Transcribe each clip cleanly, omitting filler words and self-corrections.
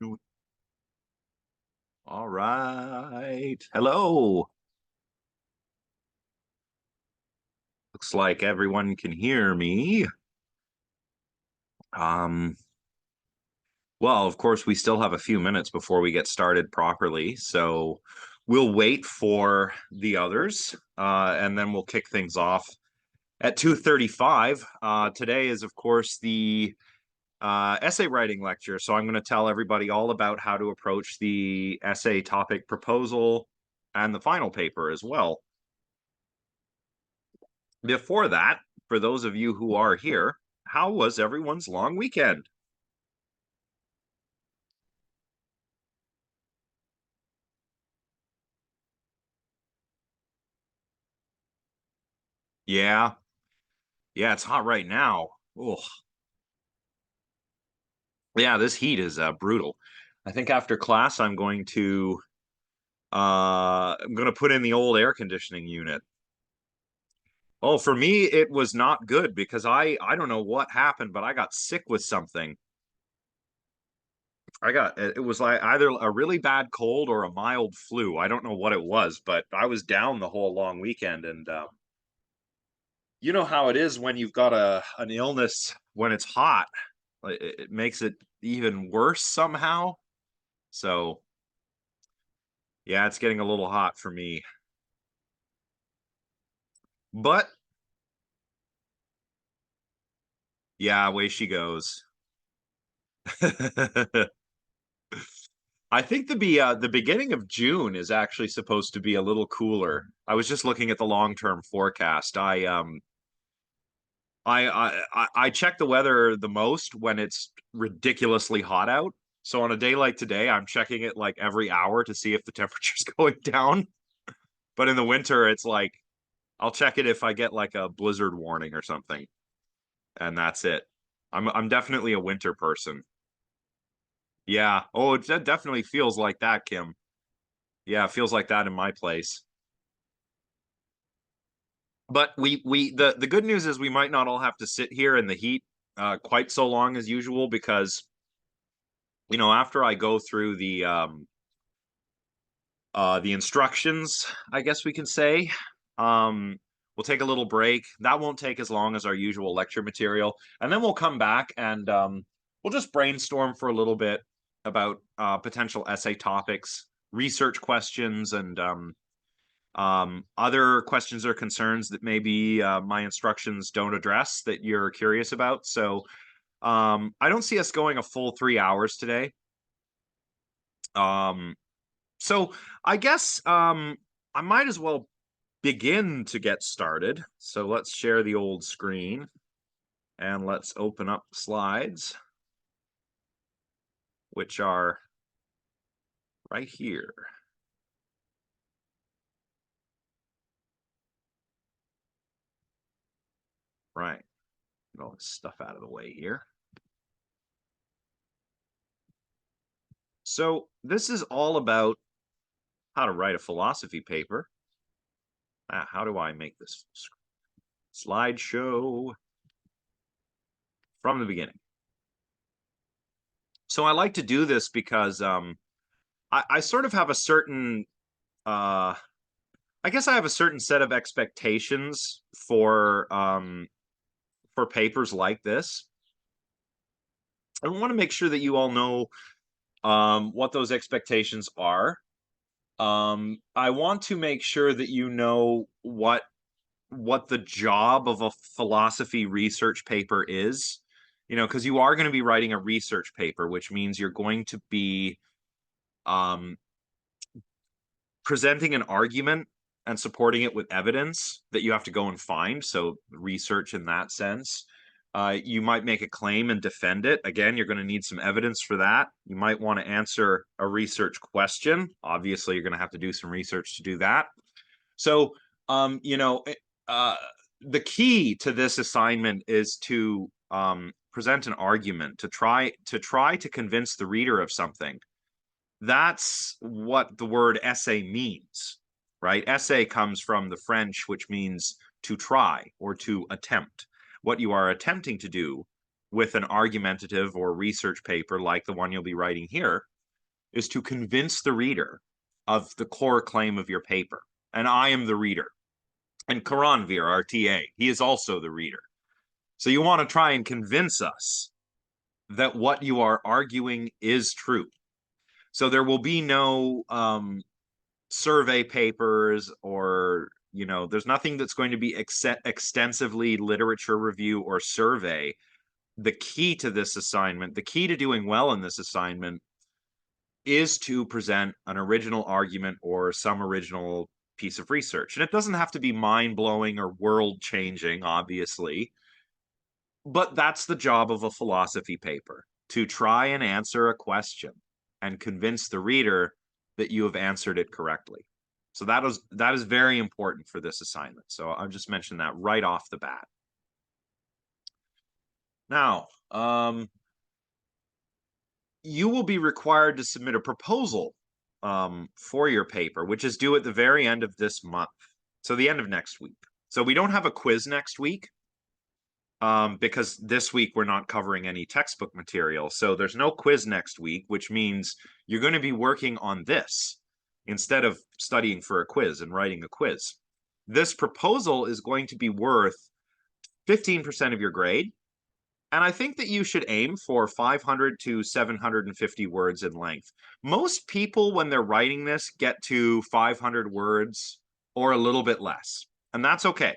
All right. Hello. Looks like everyone can hear me. Um, well, of course, we still have a few minutes before we get started properly, so we'll wait for the others, and then we'll kick things off at 2:35. Today is, of course, the essay writing lecture, so I'm going to tell everybody all about how to approach the essay topic proposal and the final paper as well. Before that, for those of you who are here, how was everyone's long weekend? Yeah, yeah, it's hot right now. Oh, yeah, this heat is brutal. I think after class, I'm going to put in the old air conditioning unit. Oh, for me, it was not good because I don't know what happened, but I got sick with something. It was like either a really bad cold or a mild flu. I don't know what it was, but I was down the whole long weekend, and you know how it is when you've got an illness when it's hot. It makes it even worse somehow. So yeah, it's getting a little hot for me. But yeah, away she goes. I think the beginning of June is actually supposed to be a little cooler. I was just looking at the long-term forecast. I check the weather the most when it's ridiculously hot out. So on a day like today, I'm checking it like every hour to see if the temperature's going down. But in the winter, it's like I'll check it if I get like a blizzard warning or something, and that's it. I'm definitely a winter person. Yeah. Oh, it definitely feels like that, Kim. Yeah, it feels like that in my place. But the good news is we might not all have to sit here in the heat quite so long as usual because after I go through the instructions, I guess we can say. We'll take a little break. That won't take as long as our usual lecture material, and then we'll come back and we'll just brainstorm for a little bit about potential essay topics, research questions, and other questions or concerns that maybe my instructions don't address that you're curious about. So I don't see us going a full 3 hours today. Um, So I guess I might as well begin to get started. So let's share the old screen and let's open up slides, which are right here. Right. Get all this stuff out of the way here. So this is all about how to write a philosophy paper. How do I make this slideshow from the beginning? So I like to do this because I sort of have a certain uh, I guess I have a certain set of expectations for papers like this. I want to make sure that you all know what those expectations are. I want to make sure that you know what the job of a philosophy research paper is. Because you are going to be writing a research paper, which means you're going to be um, presenting an argument and supporting it with evidence that you have to go and find. So research in that sense. You might make a claim and defend it. Again, you're going to need some evidence for that. You might want to answer a research question. Obviously, you're going to have to do some research to do that. So, uh, the key to this assignment is to present an argument to try to convince the reader of something. That's what the word essay means, right? Essay comes from the French, which means to try or to attempt. What you are attempting to do with an argumentative or research paper like the one you'll be writing here is to convince the reader of the core claim of your paper. And I am the reader. And Karanvir, our TA, he is also the reader. So you want to try and convince us that what you are arguing is true. So there will be no survey papers or, there's nothing that's going to be extensively literature review or survey. The key to this assignment, the key to doing well in this assignment is to present an original argument or some original piece of research. And it doesn't have to be mind-blowing or world-changing, obviously, but that's the job of a philosophy paper, to try and answer a question and convince the reader that you have answered it correctly. So that is very important for this assignment. So I'll just mention that right off the bat. Now, you will be required to submit a proposal for your paper, which is due at the very end of this month. So the end of next week. So we don't have a quiz next week because this week we're not covering any textbook material. So there's no quiz next week, which means you're going to be working on this instead of studying for a quiz and writing a quiz. This proposal is going to be worth 15% of your grade. And I think that you should aim for 500 to 750 words in length. Most people, when they're writing this, get to 500 words or a little bit less, and that's okay.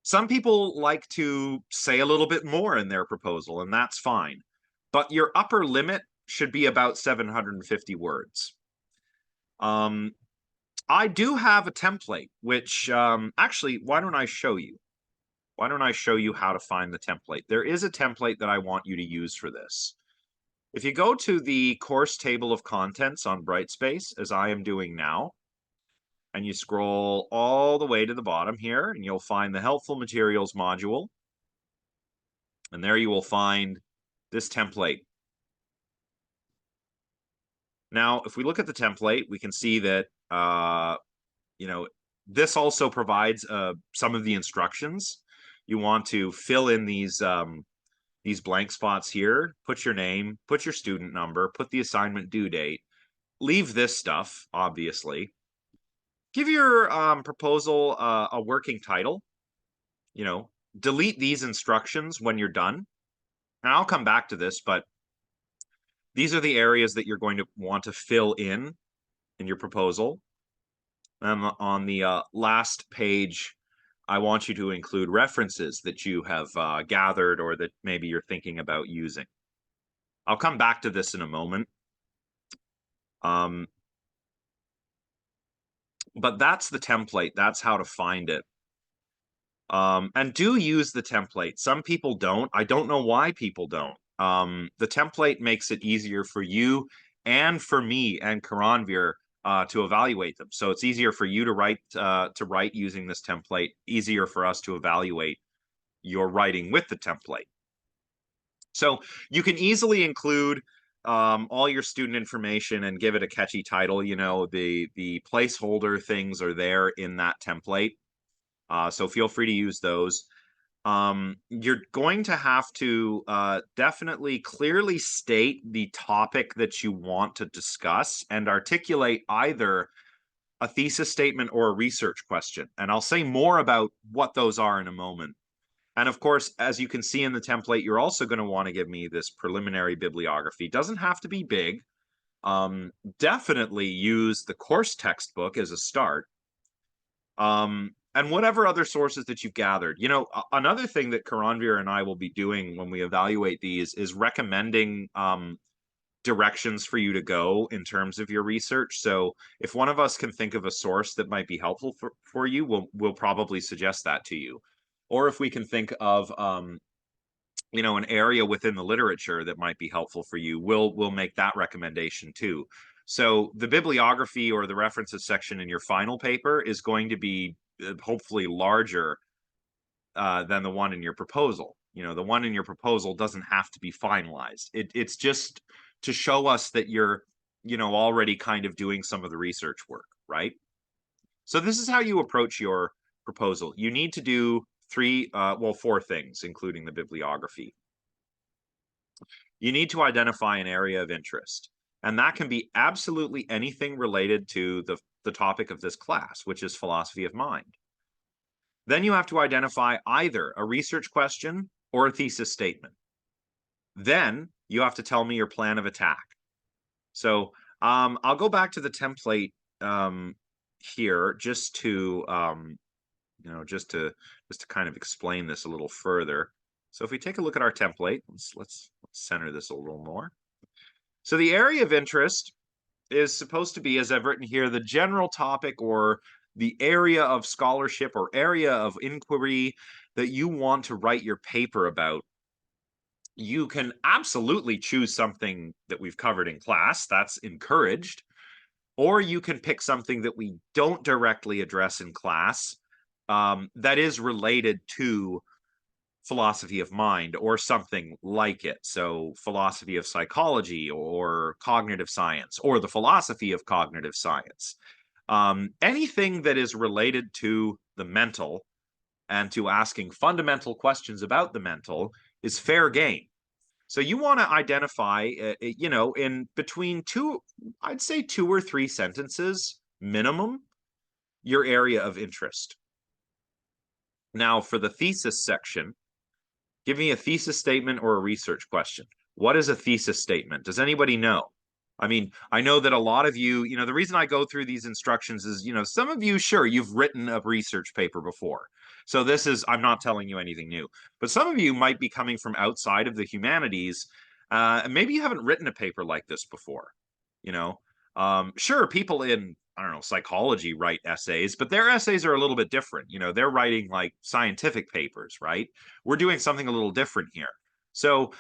Some people like to say a little bit more in their proposal, and that's fine. But your upper limit should be about 750 words. I do have a template, which actually, why don't I show you? Why don't I show you how to find the template? There is a template that I want you to use for this. If you go to the course table of contents on Brightspace, as I am doing now, and you scroll all the way to the bottom here, and you'll find the Helpful Materials module. And there you will find this template. Now, if we look at the template, we can see that, this also provides some of the instructions. You want to fill in these blank spots here, put your name, put your student number, put the assignment due date, leave this stuff, obviously. Give your proposal a working title, delete these instructions when you're done. And I'll come back to this, but these are the areas that you're going to want to fill in your proposal. And on the last page, I want you to include references that you have gathered or that maybe you're thinking about using. I'll come back to this in a moment. But that's the template. That's how to find it. And do use the template. Some people don't. I don't know why people don't. The template makes it easier for you and for me and Karanvir to evaluate them. So it's easier for you to write using this template, easier for us to evaluate your writing with the template. So you can easily include all your student information and give it a catchy title. The placeholder things are there in that template. So feel free to use those. You're going to have to definitely clearly state the topic that you want to discuss and articulate either a thesis statement or a research question. And I'll say more about what those are in a moment. And of course, as you can see in the template, you're also going to want to give me this preliminary bibliography. Doesn't have to be big. Definitely use the course textbook as a start. And whatever other sources that you've gathered. Another thing that Karanvir and I will be doing when we evaluate these is recommending directions for you to go in terms of your research. So if one of us can think of a source that might be helpful for you, we'll probably suggest that to you. Or if we can think of an area within the literature that might be helpful for you, we'll make that recommendation too. So the bibliography or the references section in your final paper is going to be hopefully larger than the one in your proposal. The one in your proposal doesn't have to be finalized. It's just to show us that you're, already kind of doing some of the research work, right? So this is how you approach your proposal. You need to do four things, including the bibliography. You need to identify an area of interest, and that can be absolutely anything related to the topic of this class, which is philosophy of mind. Then you have to identify either a research question or a thesis statement. Then you have to tell me your plan of attack. So I'll go back to the template here just to just to kind of explain this a little further. So if we take a look at our template, let's center this a little more. So the area of interest is supposed to be, as I've written here, the general topic or the area of scholarship or area of inquiry that you want to write your paper about. You can absolutely choose something that we've covered in class. That's encouraged. Or you can pick something that we don't directly address in class that is related to philosophy of mind or something like it. So philosophy of psychology or cognitive science or the philosophy of cognitive science. Anything that is related to the mental and to asking fundamental questions about the mental is fair game. So you want to identify, in between I'd say 2 or 3 sentences minimum, your area of interest. Now, for the thesis section, give me a thesis statement or a research question. What is a thesis statement? Does anybody know? I mean, I know that a lot of you, the reason I go through these instructions is, some of you, sure, you've written a research paper before. So I'm not telling you anything new. But some of you might be coming from outside of the humanities, and maybe you haven't written a paper like this before. Sure, people in, I don't know, psychology write essays, but their essays are a little bit different. They're writing like scientific papers, right? We're doing something a little different here. So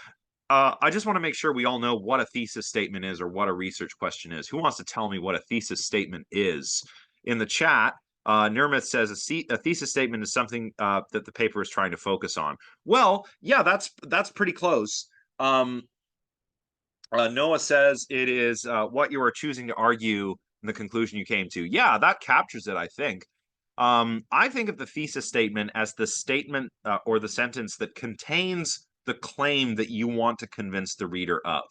I just want to make sure we all know what a thesis statement is or what a research question is. Who wants to tell me what a thesis statement is? In the chat, Nirmith says a thesis statement is something that the paper is trying to focus on. Well, yeah, that's pretty close. Noah says it is what you are choosing to argue and the conclusion you came to. Yeah, that captures it, I think. I think of the thesis statement as the statement or the sentence that contains the claim that you want to convince the reader of.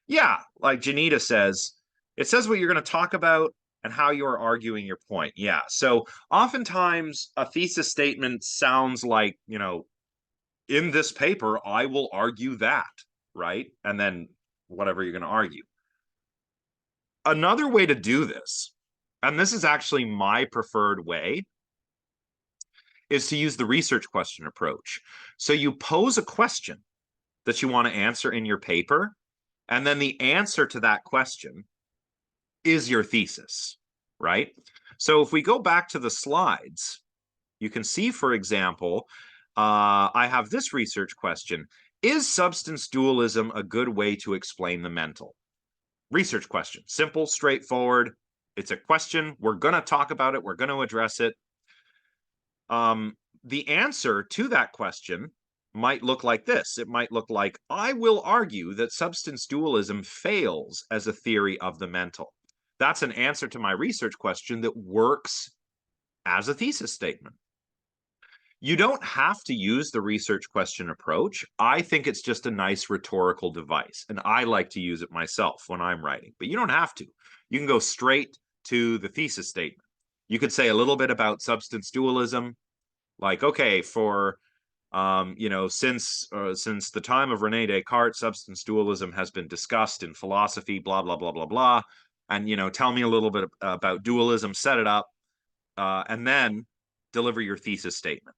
Yeah, like Janita says, it says what you're going to talk about and how you're arguing your point. Yeah, so oftentimes a thesis statement sounds like, in this paper, I will argue that, right? And then whatever you're going to argue. Another way to do this, and this is actually my preferred way, is to use the research question approach. So you pose a question that you want to answer in your paper, and then the answer to that question is your thesis, right? So if we go back to the slides, you can see, for example, I have this research question. Is substance dualism a good way to explain the mental? Research question. Simple, straightforward. It's a question. We're going to talk about it. We're going to address it. The answer to that question might look like this. It might look like, I will argue that substance dualism fails as a theory of the mental. That's an answer to my research question that works as a thesis statement. You don't have to use the research question approach. I think it's just a nice rhetorical device, and I like to use it myself when I'm writing, but you don't have to. You can go straight to the thesis statement. You could say a little bit about substance dualism, like, okay, for since the time of Rene Descartes, substance dualism has been discussed in philosophy, blah blah blah blah blah, and tell me a little bit about dualism, set it up, and then deliver your thesis statement.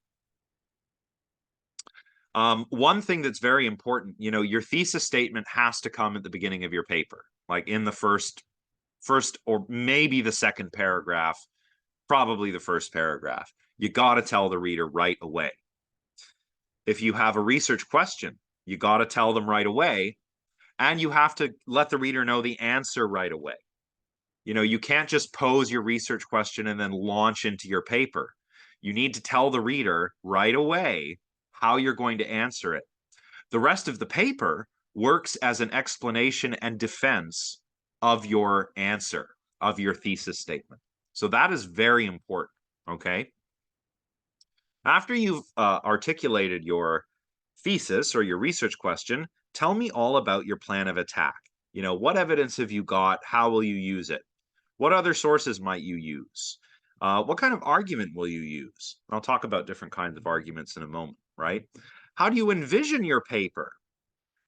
One thing that's very important, your thesis statement has to come at the beginning of your paper, like in the first or maybe the second paragraph, probably the first paragraph. You got to tell the reader right away. If you have a research question, you got to tell them right away, and you have to let the reader know the answer right away. You can't just pose your research question and then launch into your paper. You need to tell the reader right away how you're going to answer it. The rest of the paper works as an explanation and defense of your answer, of your thesis statement. So that is very important, okay? After you've articulated your thesis or your research question, tell me all about your plan of attack. What evidence have you got? How will you use it? What other sources might you use? What kind of argument will you use? I'll talk about different kinds of arguments in a moment, right? How do you envision your paper?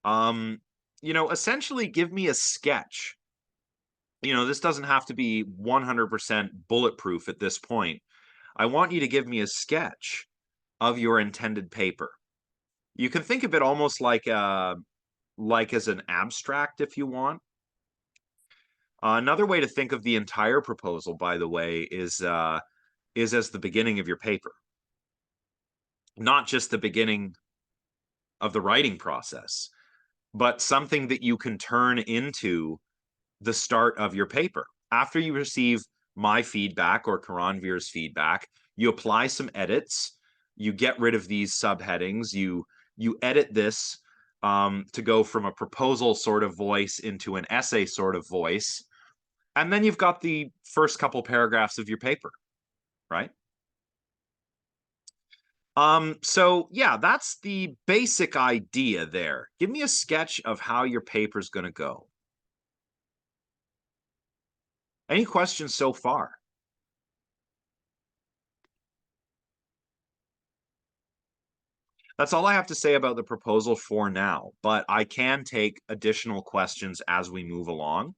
Essentially give me a sketch. This doesn't have to be 100% bulletproof at this point. I want you to give me a sketch of your intended paper. You can think of it almost like as an abstract if you want. Another way to think of the entire proposal, by the way, is as the beginning of your paper, not just the beginning of the writing process, but something that you can turn into the start of your paper. After you receive my feedback or Karanvir's feedback, you apply some edits, you get rid of these subheadings, you edit this to go from a proposal sort of voice into an essay sort of voice, and then you've got the first couple paragraphs of your paper, right? So yeah, that's the basic idea there. Give me a sketch of how your paper's going to go. Any questions so far? That's all I have to say about the proposal for now, but I can take additional questions as we move along.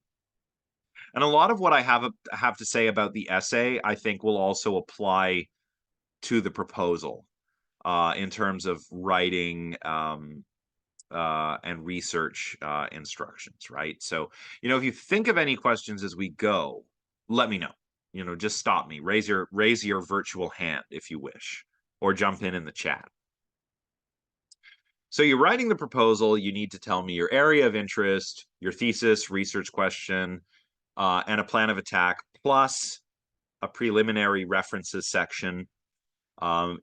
And a lot of what I have to say about the essay, I think will also apply to the proposal in terms of writing and research instructions, right? So, if you think of any questions as we go, let me know. Just stop me. Raise your virtual hand if you wish, or jump in the chat. So you're writing the proposal. You need to tell me your area of interest, your thesis, research question, and a plan of attack, plus a preliminary references section.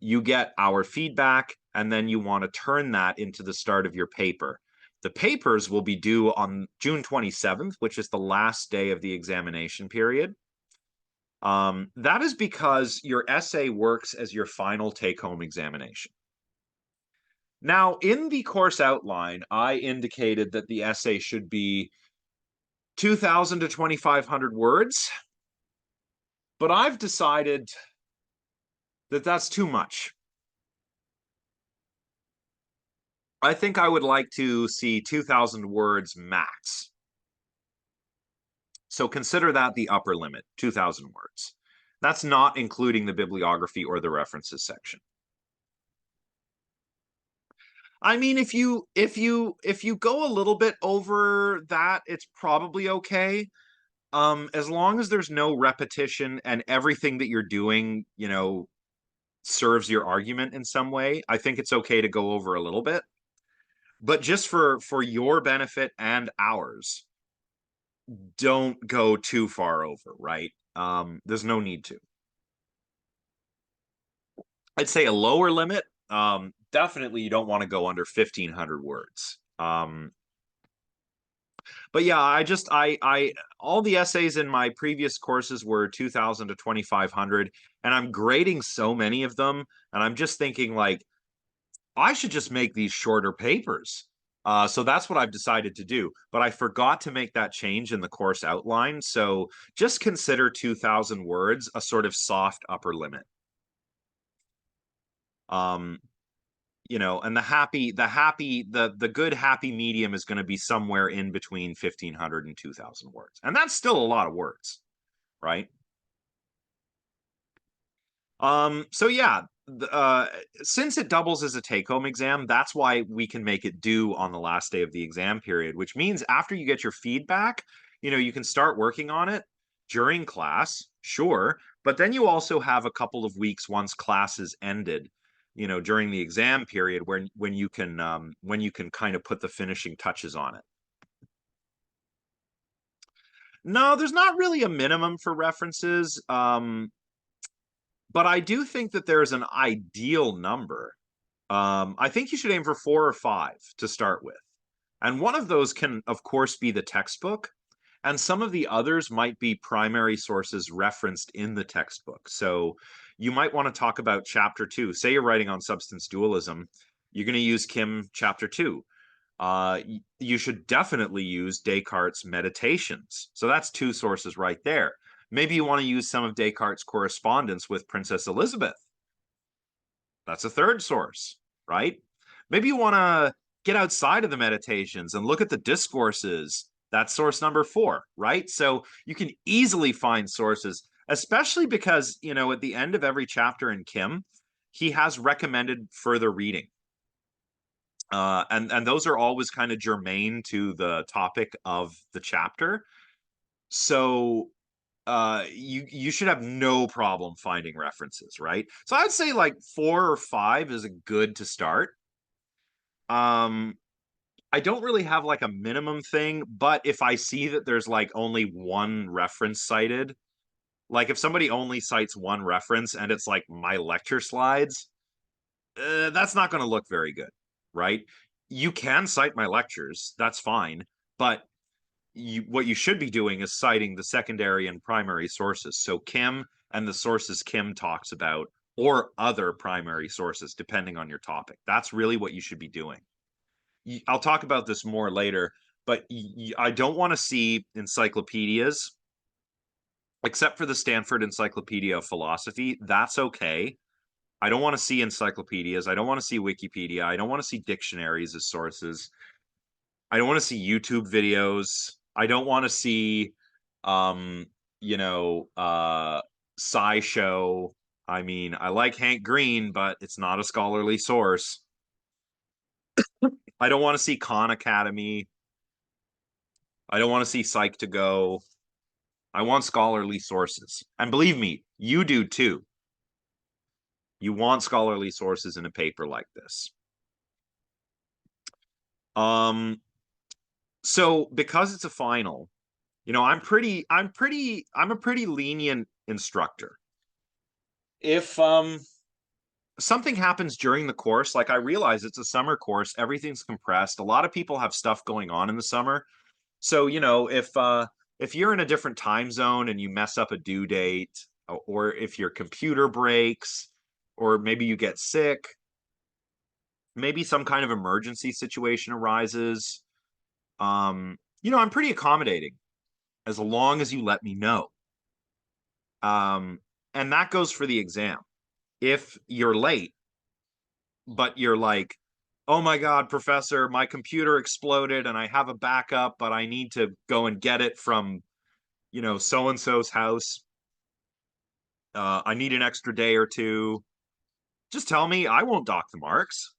You get our feedback, and then you want to turn that into the start of your paper. The papers will be due on June 27th, which is the last day of the examination period. That is because your essay works as your final take-home examination. Now, in the course outline, I indicated that the essay should be 2,000 to 2,500 words, but I've decided that that's too much. I think I would like to see 2,000 words max. So consider that the upper limit, 2,000 words. That's not including the bibliography or the references section. I mean, if you go a little bit over that, it's probably okay. As long as there's no repetition and everything that you're doing, serves your argument in some way, I think it's okay to go over a little bit. But just for your benefit and ours, don't go too far over, right? There's no need to. I'd say a lower limit. Definitely you don't want to go under 1,500 words. But yeah, I all the essays in my previous courses were 2,000 to 2,500, and I'm grading so many of them, and I'm just thinking like, I should just make these shorter papers. So that's what I've decided to do. But I forgot to make that change in the course outline. So just consider 2,000 words a sort of soft upper limit. And the good happy medium is going to be somewhere in between 1,500 and 2,000 words. And that's still a lot of words, right? So yeah, since it doubles as a take-home exam, that's why we can make it due on the last day of the exam period, which means after you get your feedback, you can start working on it during class, sure, but then you also have a couple of weeks once class is ended, during the exam period when you can kind of put the finishing touches on it. No, there's not really a minimum for references. But I do think that there's an ideal number. I think you should aim for 4 or 5 to start with. And one of those can, of course, be the textbook. And some of the others might be primary sources referenced in the textbook. So, you might want to talk about chapter 2. Say you're writing on substance dualism, you're going to use Kim chapter 2. You should definitely use Descartes' Meditations. So that's two sources right there. Maybe you want to use some of Descartes' correspondence with Princess Elizabeth. That's a third source, right? Maybe you want to get outside of the Meditations and look at the discourses. That's source number 4, right? So you can easily find sources, especially because, at the end of every chapter in Kim, he has recommended further reading. And those are always kind of germane to the topic of the chapter. So you should have no problem finding references, right? So I'd say like 4 or 5 is a good to start. I don't really have like a minimum thing, but if I see that there's like only one reference cited, like if somebody only cites one reference and it's like my lecture slides, that's not going to look very good, right? You can cite my lectures, that's fine, but what you should be doing is citing the secondary and primary sources. So Kim and the sources Kim talks about, or other primary sources, depending on your topic. That's really what you should be doing. I'll talk about this more later, but I don't want to see encyclopedias, except for the Stanford Encyclopedia of Philosophy. That's okay. I don't want to see encyclopedias. I don't want to see Wikipedia. I don't want to see dictionaries as sources. I don't want to see YouTube videos. I don't want to see, um, you know, uh, SciShow. I mean, I like Hank Green, but it's not a scholarly source. I don't want to see Khan Academy. I don't want to see Psych2Go. I want scholarly sources. And believe me, you do too. You want scholarly sources in a paper like this. So because it's a final, I'm a pretty lenient instructor. If something happens during the course, like I realize it's a summer course, everything's compressed. A lot of people have stuff going on in the summer. So, if you're in a different time zone and you mess up a due date, or if your computer breaks, or maybe you get sick, maybe some kind of emergency situation arises, I'm pretty accommodating as long as you let me know. And that goes for the exam. If you're late, but you're like, oh my God, professor, my computer exploded and I have a backup, but I need to go and get it from, so and so's house. I need an extra day or two. Just tell me, I won't dock the marks.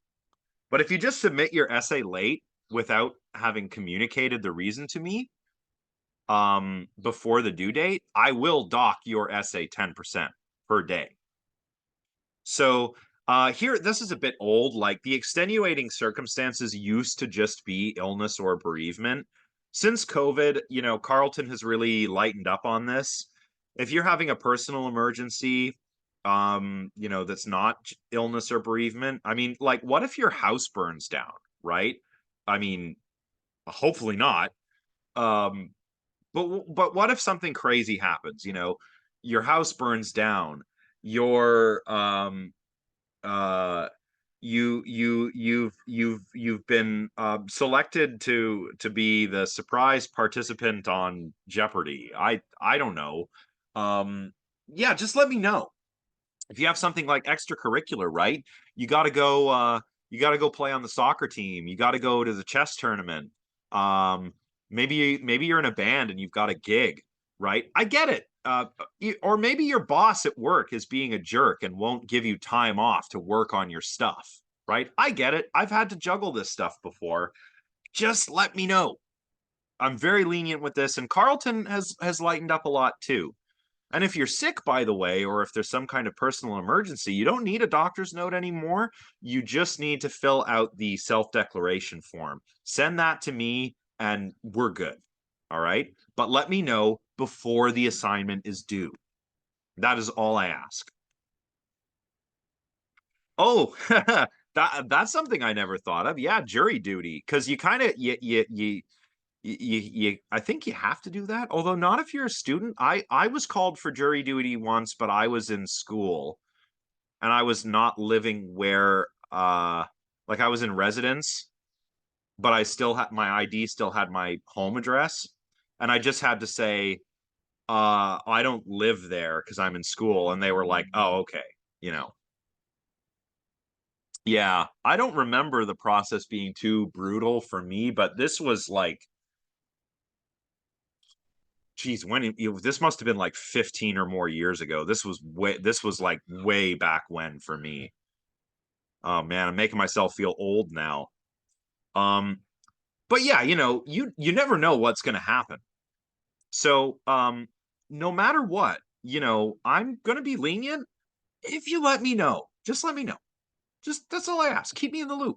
But if you just submit your essay late without having communicated the reason to me, before the due date, I will dock your essay 10% per day. So here, this is a bit old. Like the extenuating circumstances used to just be illness or bereavement. Since COVID, Carleton has really lightened up on this. If you're having a personal emergency, that's not illness or bereavement. I mean, like, what if your house burns down, right? I mean, hopefully not. Um, but what if something crazy happens? Your house burns down. Your uh you've been selected to be the surprise participant on Jeopardy. I don't know. Yeah, just let me know if you have something like extracurricular, right? You got to go play on the soccer team. You got to go to the chess tournament. Um maybe you're in a band and you've got a gig, right? I get it. Or maybe your boss at work is being a jerk and won't give you time off to work on your stuff, right? I get it. I've had to juggle this stuff before. Just let me know. I'm very lenient with this, and Carlton has lightened up a lot too. And if you're sick, by the way, or if there's some kind of personal emergency, you don't need a doctor's note anymore. You just need to fill out the self-declaration form. Send that to me and we're good. All right. But let me know before the assignment is due. That is all I ask. Oh, that's something I never thought of. Yeah, jury duty. Because you kind of I think you have to do that, although not if you're a student. I was called for jury duty once, but I was in school. and I was not living where like I was in residence, but I still had my ID still had my home address, and I just had to say I don't live there because I'm in school, and they were like, "Oh, okay." You know. Yeah, I don't remember the process being too brutal for me, but this was like, geez, this must have been like 15 or more years ago. This was like way back when for me. Oh man, I'm making myself feel old now. Um, but yeah, you never know what's going to happen. So, no matter what, I'm going to be lenient if you let me know. Just let me know. Just that's all I ask. Keep me in the loop.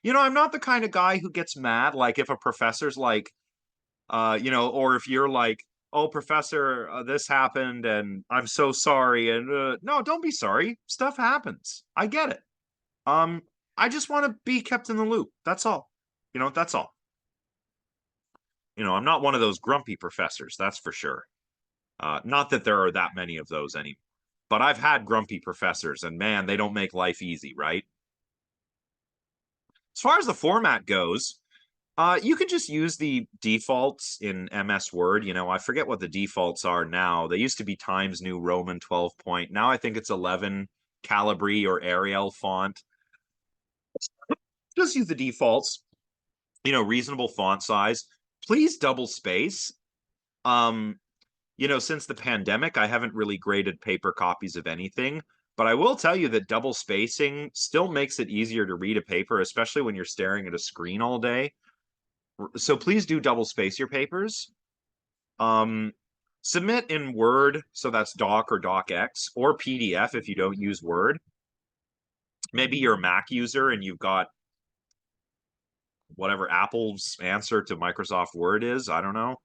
I'm not the kind of guy who gets mad like if a professor's like or if you're like, "Oh, professor, this happened and I'm so sorry." And no, don't be sorry. Stuff happens. I get it. Um I just want to be kept in the loop. That's all. That's all. I'm not one of those grumpy professors, that's for sure. Not that there are that many of those anymore. But I've had grumpy professors, and man, they don't make life easy, right? As far as the format goes, you can just use the defaults in MS Word. I forget what the defaults are now. They used to be Times New Roman 12 point. Now I think it's 11 Calibri or Arial font. Just use the defaults. Reasonable font size. Please double space. Um, since the pandemic, I haven't really graded paper copies of anything, but I will tell you that double spacing still makes it easier to read a paper, especially when you're staring at a screen all day. So please do double space your papers. Um, Submit in Word, so that's Doc or DocX, or PDF if you don't use Word. Maybe you're a Mac user and you've got whatever Apple's answer to Microsoft Word is. I don't know.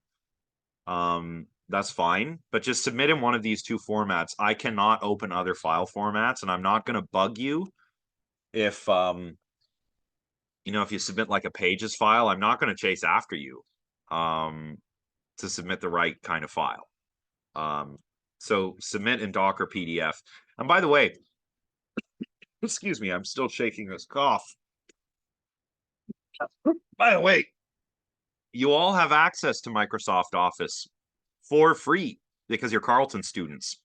That's fine, but just submit in one of these two formats. I cannot open other file formats, and I'm not going to bug you if if you submit like a pages file. I'm not going to chase after you um to submit the right kind of file. Um, so submit in Doc or PDF. And by the way, excuse me, I'm still shaking this cough. By the way, you all have access to Microsoft Office for free because you're Carleton students.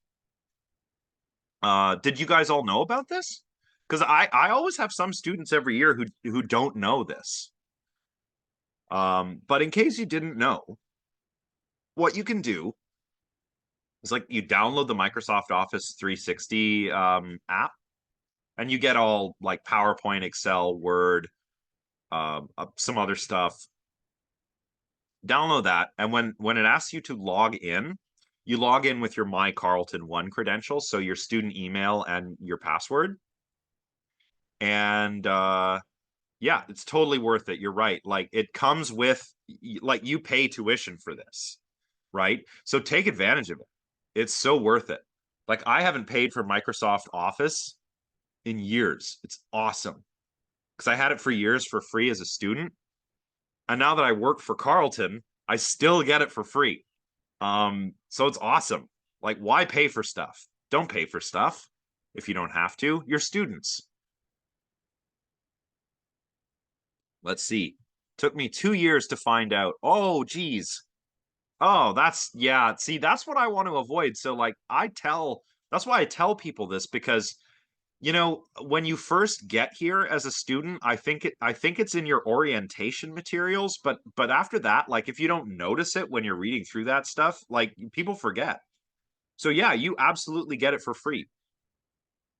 Did you guys all know about this? Because I always have some students every year who don't know this. But in case you didn't know, what you can do is like you download the Microsoft Office 360 app, and you get all like PowerPoint, Excel, Word, some other stuff. Download that, and when it asks you to log in, you log in with your My Carleton One credentials, so your student email and your password. And yeah, it's totally worth it. You're right. Like it comes with like you pay tuition for this, right? So take advantage of it. It's so worth it. Like I haven't paid for Microsoft Office in years. It's awesome because I had it for years for free as a student. And now that I work for Carleton, I still get it for free. So it's awesome. Like why pay for stuff? Don't pay for stuff if you don't have to. You're students. Let's see. Took me 2 years to find out. Oh, geez. Oh, yeah. See, that's what I want to avoid. So, like, that's why I tell people this because, when you first get here as a student, I think it's in your orientation materials, but after that, like, if you don't notice it when you're reading through that stuff, like, people forget. So, yeah, you absolutely get it for free.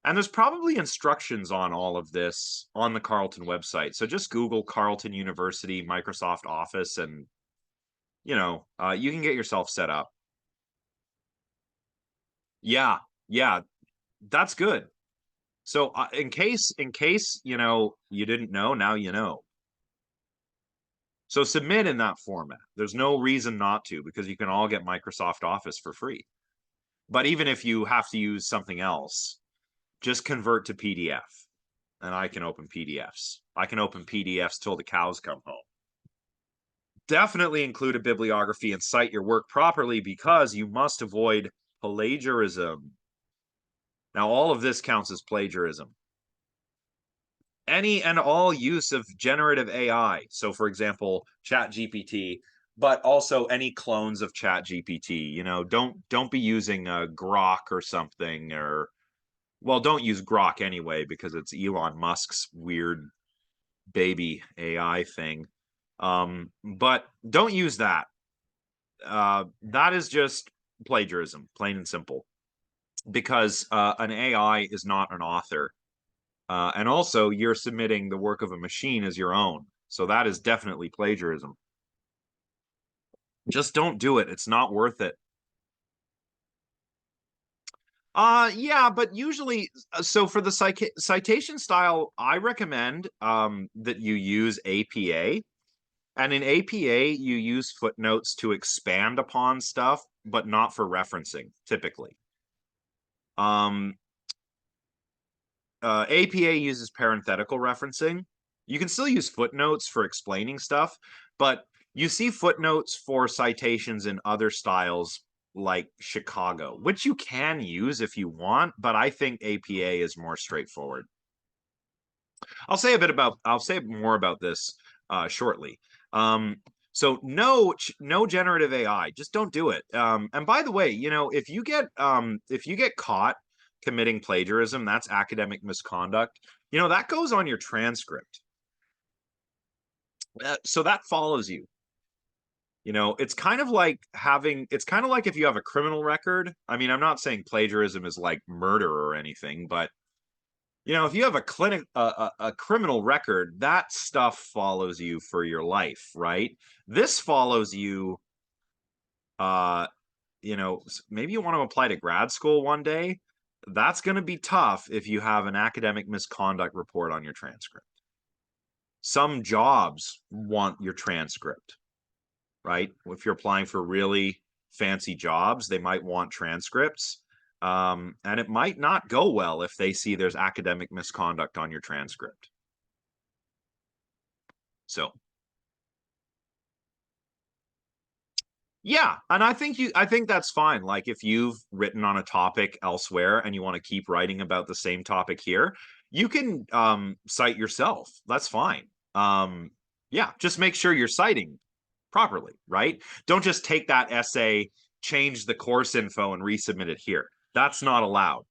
And there's probably instructions on all of this on the Carleton website. So just Google Carleton University Microsoft Office, and you can get yourself set up. Yeah, yeah, that's good. So in case you didn't know, now you know. So submit in that format. There's no reason not to because you can all get Microsoft Office for free. But even if you have to use something else, just convert to PDF. And I can open PDFs. I can open PDFs till the cows come home. Definitely include a bibliography and cite your work properly because you must avoid plagiarism. Now, all of this counts as plagiarism. Any and all use of generative AI. So, for example, ChatGPT, but also any clones of ChatGPT. Don't be using a Grok or something, or well, don't use Grok anyway because it's Elon Musk's weird baby AI thing. But don't use that. That is just plagiarism, plain and simple, because an AI is not an author. And also, you're submitting the work of a machine as your own. So that is definitely plagiarism. Just don't do it. It's not worth it. Yeah, but usually, so for the citation style, I recommend that you use APA. And in APA, you use footnotes to expand upon stuff, but not for referencing, typically. APA uses parenthetical referencing. You can still use footnotes for explaining stuff, but you see footnotes for citations in other styles like Chicago, which you can use if you want, but I think APA is more straightforward. I'll say more about this shortly. So no generative AI, just don't do it. And by the way, if you get caught committing plagiarism, that's academic misconduct. That goes on your transcript. So that follows you. It's kind of like if you have a criminal record. I mean, I'm not saying plagiarism is like murder or anything, but if you have a criminal record, that stuff follows you for your life, right? This follows you. Uh, Maybe you want to apply to grad school one day. That's going to be tough if you have an academic misconduct report on your transcript. Some jobs want your transcript, right? If you're applying for really fancy jobs, they might want transcripts. And it might not go well if they see there's academic misconduct on your transcript. So, yeah, and I think that's fine. Like if you've written on a topic elsewhere and you want to keep writing about the same topic here, you can cite yourself. That's fine. Yeah, just make sure you're citing properly, right? Don't just take that essay, change the course info, and resubmit it here. That's not allowed.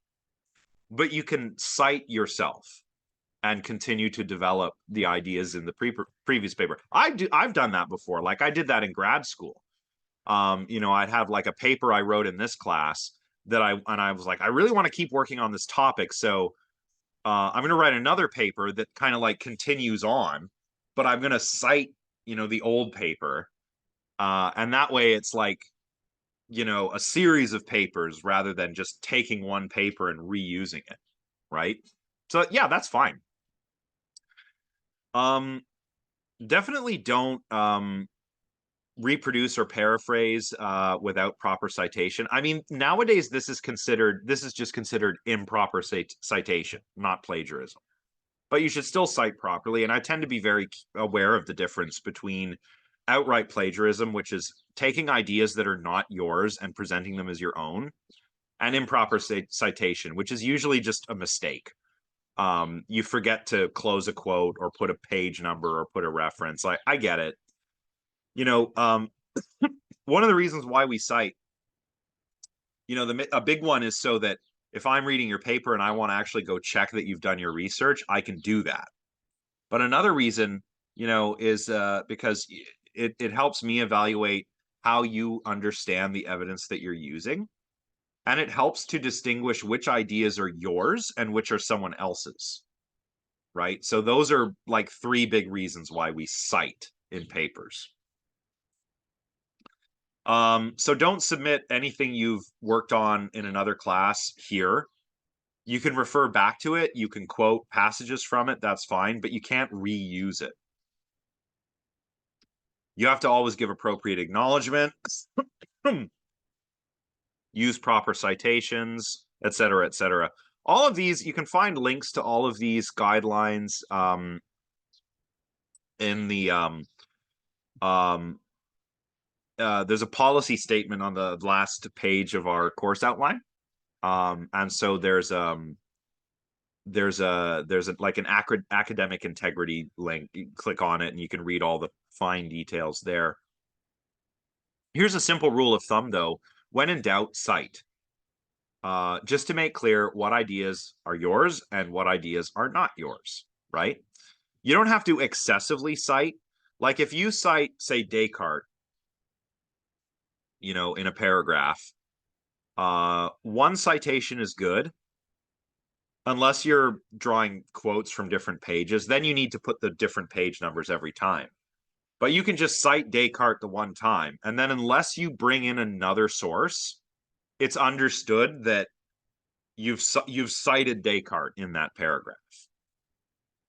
But you can cite yourself and continue to develop the ideas in the previous paper. I've done that before. Like I did that in grad school. I'd have like a paper I wrote in this class that I was like, I really want to keep working on this topic. So I'm going to write another paper that kind of like continues on, but I'm going to cite, the old paper. And that way it's like, a series of papers rather than just taking one paper and reusing it. Right. So yeah, that's fine. Definitely don't reproduce or paraphrase without proper citation. I mean, nowadays this is just considered improper citation, not plagiarism. But you should still cite properly, and I tend to be very aware of the difference between outright plagiarism, which is taking ideas that are not yours and presenting them as your own, and improper citation, which is usually just a mistake. You forget to close a quote or put a page number or put a reference. I get it. One of the reasons why we cite, a big one is so that if I'm reading your paper and I want to actually go check that you've done your research, I can do that. But another reason, is because it helps me evaluate how you understand the evidence that you're using. And it helps to distinguish which ideas are yours and which are someone else's. Right. So those are like three big reasons why we cite in papers. So don't submit anything you've worked on in another class here. You can refer back to it. You can quote passages from it. That's fine, but you can't reuse it. You have to always give appropriate acknowledgement, use proper citations, etc., etc. All of these, you can find links to all of these guidelines in the there's a policy statement on the last page of our course outline. And so there's a like an academic integrity link. You click on it and you can read all the fine details there. Here's a simple rule of thumb though: when in doubt, cite. Just to make clear what ideas are yours and what ideas are not yours, right? You don't have to excessively cite. Like if you cite, say, Descartes, in a paragraph, one citation is good. Unless you're drawing quotes from different pages, then you need to put the different page numbers every time. But you can just cite Descartes the one time, and then unless you bring in another source, it's understood that you've cited Descartes in that paragraph.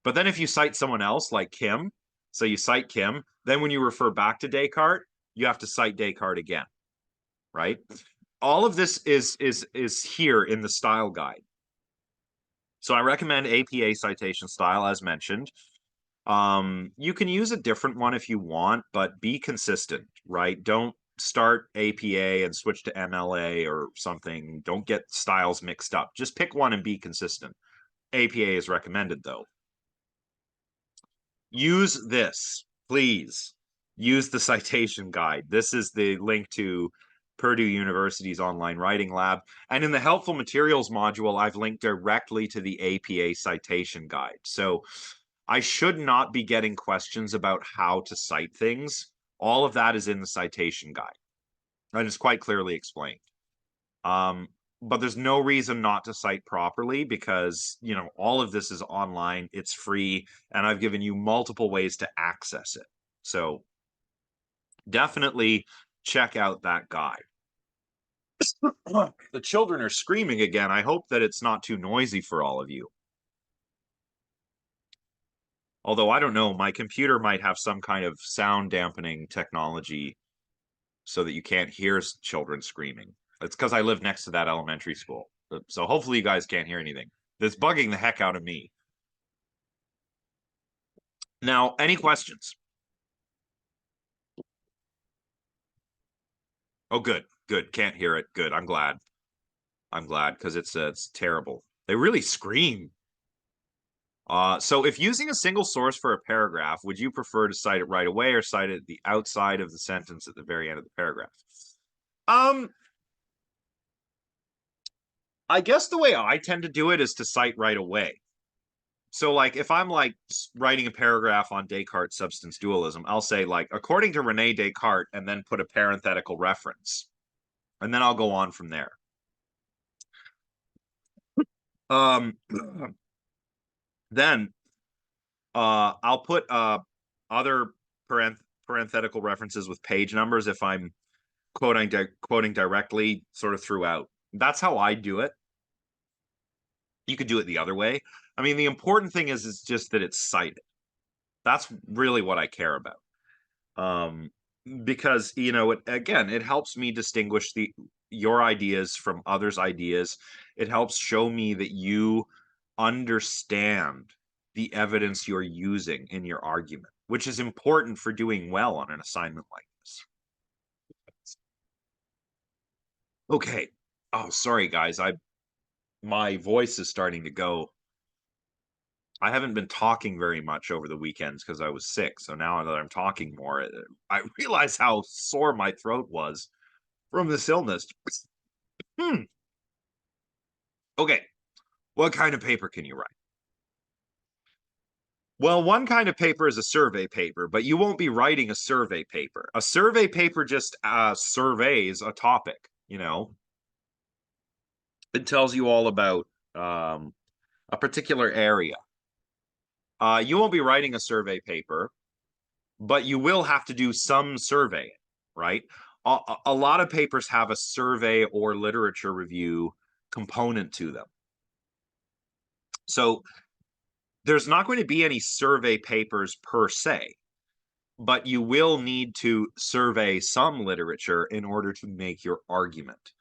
But then if you cite someone else like Kim, so you cite Kim, then when you refer back to Descartes, you have to cite Descartes again, right? All of this is here in the style guide. So I recommend APA citation style, as mentioned. You can use a different one if you want, but be consistent, right? Don't start APA and switch to MLA or something. Don't get styles mixed up. Just pick one and be consistent. APA is recommended, though. Use this, please. Use the citation guide. This is the link to Purdue University's online writing lab. And in the helpful materials module, I've linked directly to the APA citation guide. So I should not be getting questions about how to cite things. All of that is in the citation guide. And it's quite clearly explained. But there's no reason not to cite properly because, all of this is online, it's free, and I've given you multiple ways to access it. So definitely check out that guide. The children are screaming again. I hope that it's not too noisy for all of you. Although I don't know, my computer might have some kind of sound dampening technology so that you can't hear children screaming. It's because I live next to that elementary school. So hopefully you guys can't hear anything. That's bugging the heck out of me. Now, any questions? Oh, good, good. Can't hear it. Good. I'm glad. I'm glad because it's terrible. They really scream. So if using a single source for a paragraph, would you prefer to cite it right away or cite it at the outside of the sentence at the very end of the paragraph? I guess the way I tend to do it is to cite right away. So like if I'm like writing a paragraph on Descartes' substance dualism, I'll say like according to Rene Descartes and then put a parenthetical reference. And then I'll go on from there. Um then I'll put other parenthetical references with page numbers if I'm quoting directly sort of throughout. That's how I do it. You could do it the other way. I mean, the important thing is just that it's cited. That's really what I care about. Because it helps me distinguish your ideas from others' ideas. It helps show me that you understand the evidence you're using in your argument, which is important for doing well on an assignment like this. Okay. Oh, sorry guys. My voice is starting to go. I haven't been talking very much over the weekends because I was sick. So now that I'm talking more, I realize how sore my throat was from this illness. Okay. What kind of paper can you write? Well, one kind of paper is a survey paper, but you won't be writing a survey paper. A survey paper just surveys a topic, It tells you all about a particular area. You won't be writing a survey paper, but you will have to do some surveying, right? A lot of papers have a survey or literature review component to them. So there's not going to be any survey papers per se, but you will need to survey some literature in order to make your argument.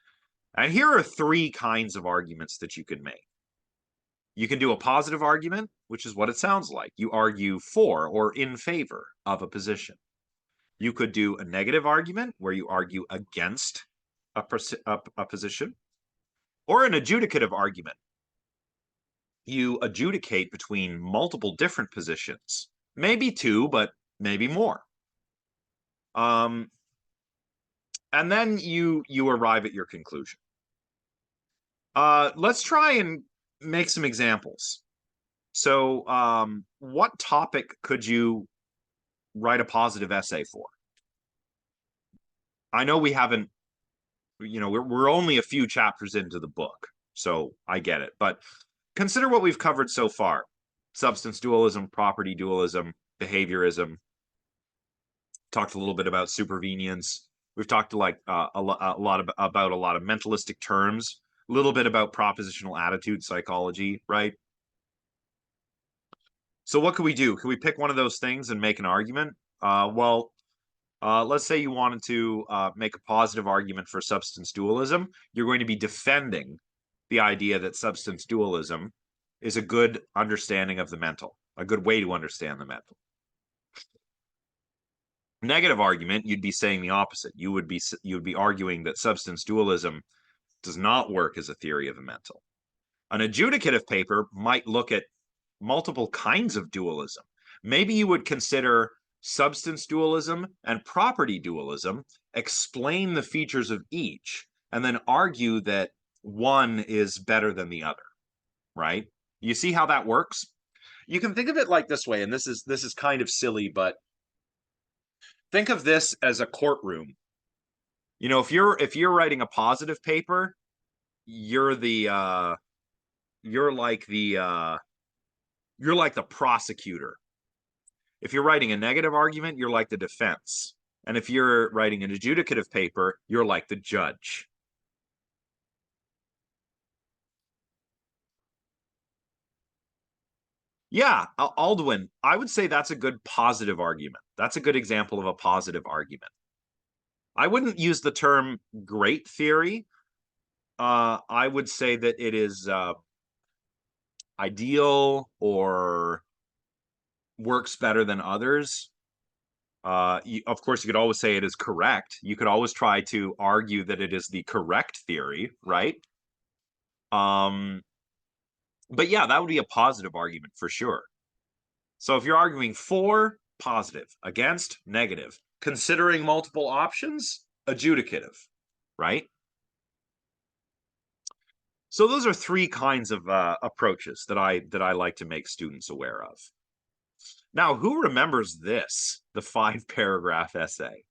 And here are three kinds of arguments that you can make. You can do a positive argument, which is what it sounds like. You argue for or in favor of a position. You could do a negative argument where you argue against a position. Or an adjudicative argument. You adjudicate between multiple different positions, maybe two, but maybe more. And then you arrive at your conclusion. Let's try and make some examples. So, what topic could you write a positive essay for? I know we haven't, we're only a few chapters into the book, so I get it. But consider what we've covered so far: substance dualism, property dualism, behaviorism. Talked a little bit about supervenience. We've talked like a lot about a lot of mentalistic terms, a little bit about propositional attitude psychology, right? So what can we do? Can we pick one of those things and make an argument? Let's say you wanted to make a positive argument for substance dualism. You're going to be defending the idea that substance dualism is a good understanding of the mental, a good way to understand the mental. Negative argument, you'd be saying the opposite. You would be arguing that substance dualism does not work as a theory of the mental. An adjudicative paper might look at multiple kinds of dualism. Maybe you would consider substance dualism and property dualism, explain the features of each, and then argue that one is better than the other, right? You see how that works? You can think of it like this way, and this is kind of silly, but think of this as a courtroom. If you're writing a positive paper, you're the you're like the prosecutor. If you're writing a negative argument, you're like the defense. And if you're writing an adjudicative paper, you're like the judge. Yeah, Aldwin, I would say that's a good positive argument. That's a good example of a positive argument. I wouldn't use the term great theory. I would say that it is ideal or works better than others. Of course, you could always say it is correct. You could always try to argue that it is the correct theory, right? But yeah, that would be a positive argument for sure. So if you're arguing for, positive, against, negative, considering multiple options, adjudicative, right? So those are three kinds of approaches that I like to make students aware of. Now, who remembers this? The 5-paragraph essay.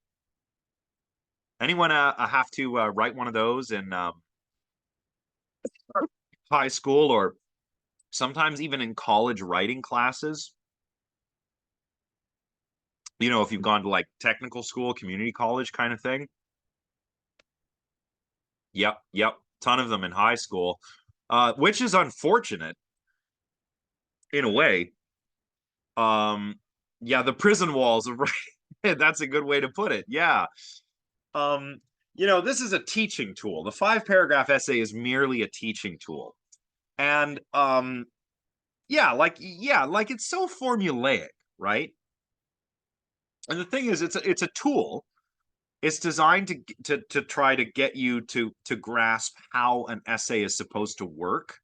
Anyone have to write one of those in high school or sometimes even in college writing classes? If you've gone to like technical school, community college kind of thing. Yep. Ton of them in high school, which is unfortunate in a way. Yeah, the prison walls of right. That's a good way to put it. Yeah. This is a teaching tool. The 5-paragraph essay is merely a teaching tool. And like it's so formulaic, right? And the thing is, it's a tool. It's designed to try to get you to grasp how an essay is supposed to work.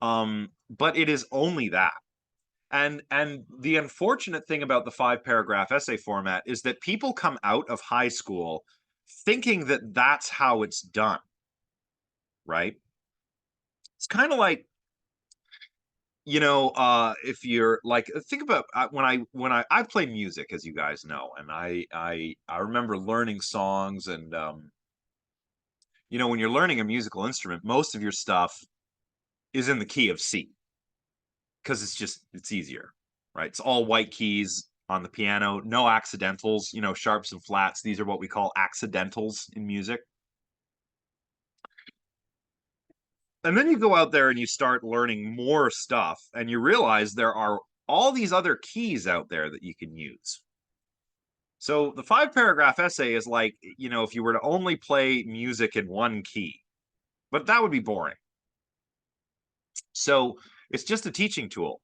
But it is only that. And the unfortunate thing about the 5-paragraph essay format is that people come out of high school thinking that that's how it's done, right? It's kind of like, if you're like, think about when I play music, as you guys know, and I remember learning songs, and when you're learning a musical instrument, most of your stuff is in the key of C because it's easier, right? It's all white keys on the piano, no accidentals, sharps and flats. These are what we call accidentals in music. And then you go out there and you start learning more stuff, and you realize there are all these other keys out there that you can use. So the 5-paragraph essay is like, if you were to only play music in one key, but that would be boring. So it's just a teaching tool.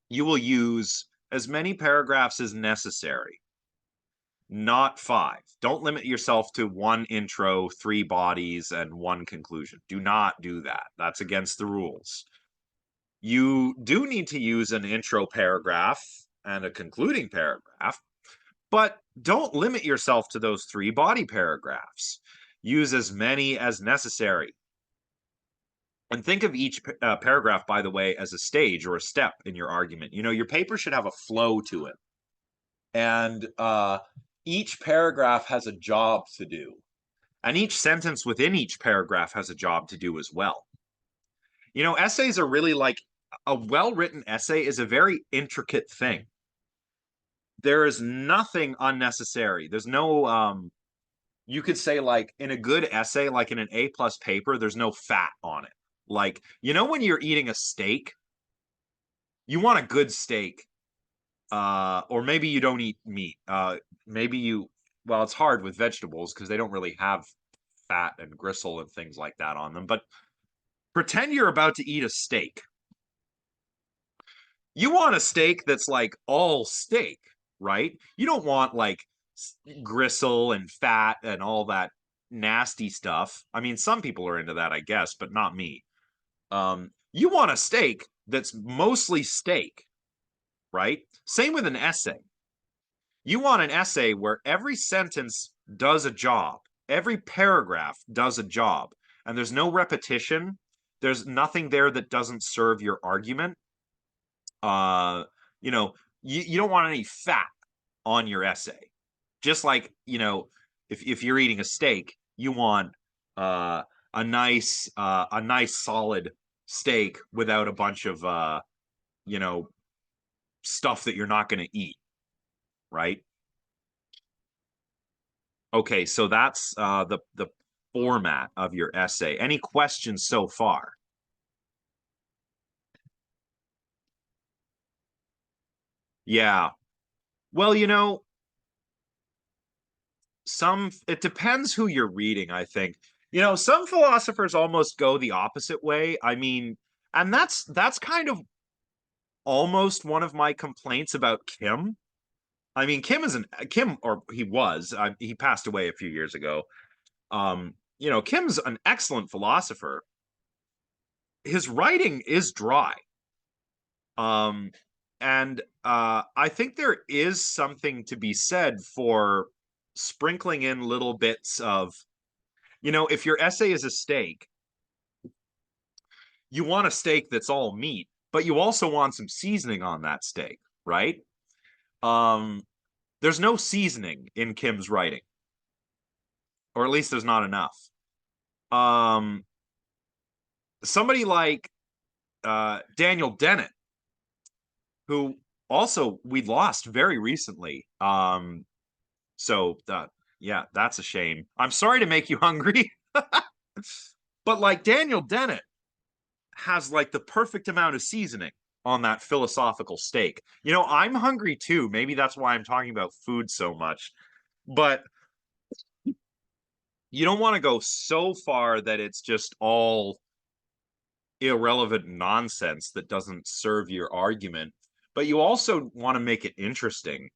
You will use as many paragraphs as necessary not five. Don't limit yourself to one intro, three bodies, and one conclusion. Do not do that. That's against the rules. You do need to use an intro paragraph and a concluding paragraph, but don't limit yourself to those three body paragraphs. Use as many as necessary. And think of each paragraph, by the way, as a stage or a step in your argument. You know, your paper should have a flow to it. And each paragraph has a job to do. And each sentence within each paragraph has a job to do as well. You know, essays are really like a well-written essay is a very intricate thing. There is nothing unnecessary. There's no you could say like in a good essay, like in an A plus paper, there's no fat on it. Like, you know, when you're eating a steak, you want a good steak. Or maybe you don't eat meat. Maybe you, well, it's hard with vegetables because they don't really have fat and gristle and things like that on them. But pretend you're about to eat a steak. You want a steak that's like all steak, right? You don't want like gristle and fat and all that nasty stuff. I mean, some people are into that, I guess, but not me. You want a steak that's mostly steak, right? Same with an essay. You want an essay where every sentence does a job, every paragraph does a job, and there's no repetition. There's nothing there that doesn't serve your argument. Uh, you know, you don't want any fat on your essay. Just like, you know, if you're eating a steak, you want a nice solid steak without a bunch of you know, stuff that you're not going to eat, right? Okay, so that's the format of your essay. Any questions so far? Yeah. Well, you know, some it depends who you're reading, I think. You know, some philosophers almost go the opposite way. I mean, and that's kind of almost one of my complaints about Kim. I mean, Kim, or he was, he passed away a few years ago. You know, Kim's an excellent philosopher. His writing is dry. Um, and I think there is something to be said for sprinkling in little bits of, you know, if your essay is a steak, you want a steak that's all meat, but you also want some seasoning on that steak, right? Um, there's no seasoning in Kim's writing, or at least there's not enough. Um, somebody like Daniel Dennett, who also we lost very recently. So yeah, that's a shame. I'm sorry to make you hungry, but like Daniel Dennett has like the perfect amount of seasoning on that philosophical steak. You know, I'm hungry too. Maybe that's why I'm talking about food so much. But you don't want to go so far that it's just all irrelevant nonsense that doesn't serve your argument. But you also want to make it interesting.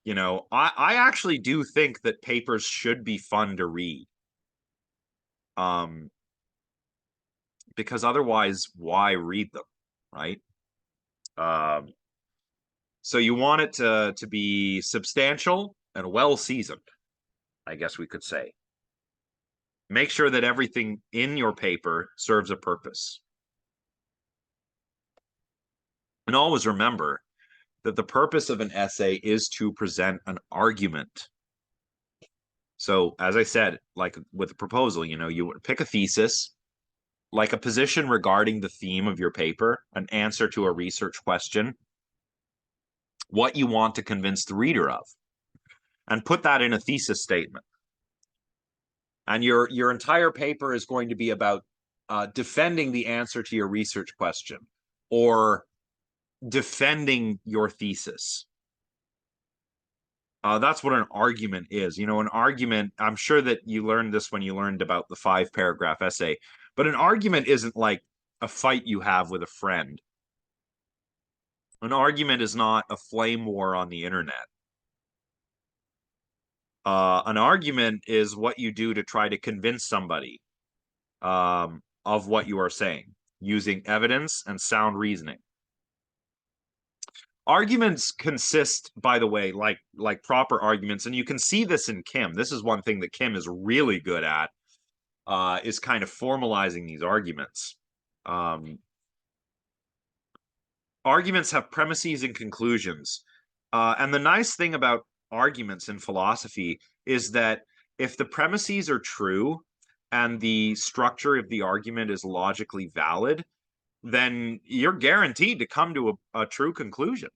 You know, I actually do think that papers should be fun to read. Um, because otherwise, why read them, right? Um, so you want it to be substantial and well seasoned, I guess we could say. Make sure that everything in your paper serves a purpose. And always remember that the purpose of an essay is to present an argument. So, as I said, like with a proposal, you know, you pick a thesis, like a position regarding the theme of your paper, an answer to a research question, what you want to convince the reader of, and put that in a thesis statement. And your entire paper is going to be about defending the answer to your research question or defending your thesis. That's what an argument is. You know, an argument, I'm sure that you learned this when you learned about the 5 paragraph essay, but an argument isn't like a fight you have with a friend. An argument is not a flame war on the internet. An argument is what you do to try to convince somebody of what you are saying using evidence and sound reasoning. Arguments consist, by the way, like proper arguments, and you can see this in Kim. This is one thing that Kim is really good at, is kind of formalizing these arguments. Arguments have premises and conclusions. And the nice thing about arguments in philosophy is that if the premises are true and the structure of the argument is logically valid, then you're guaranteed to come to a true conclusion.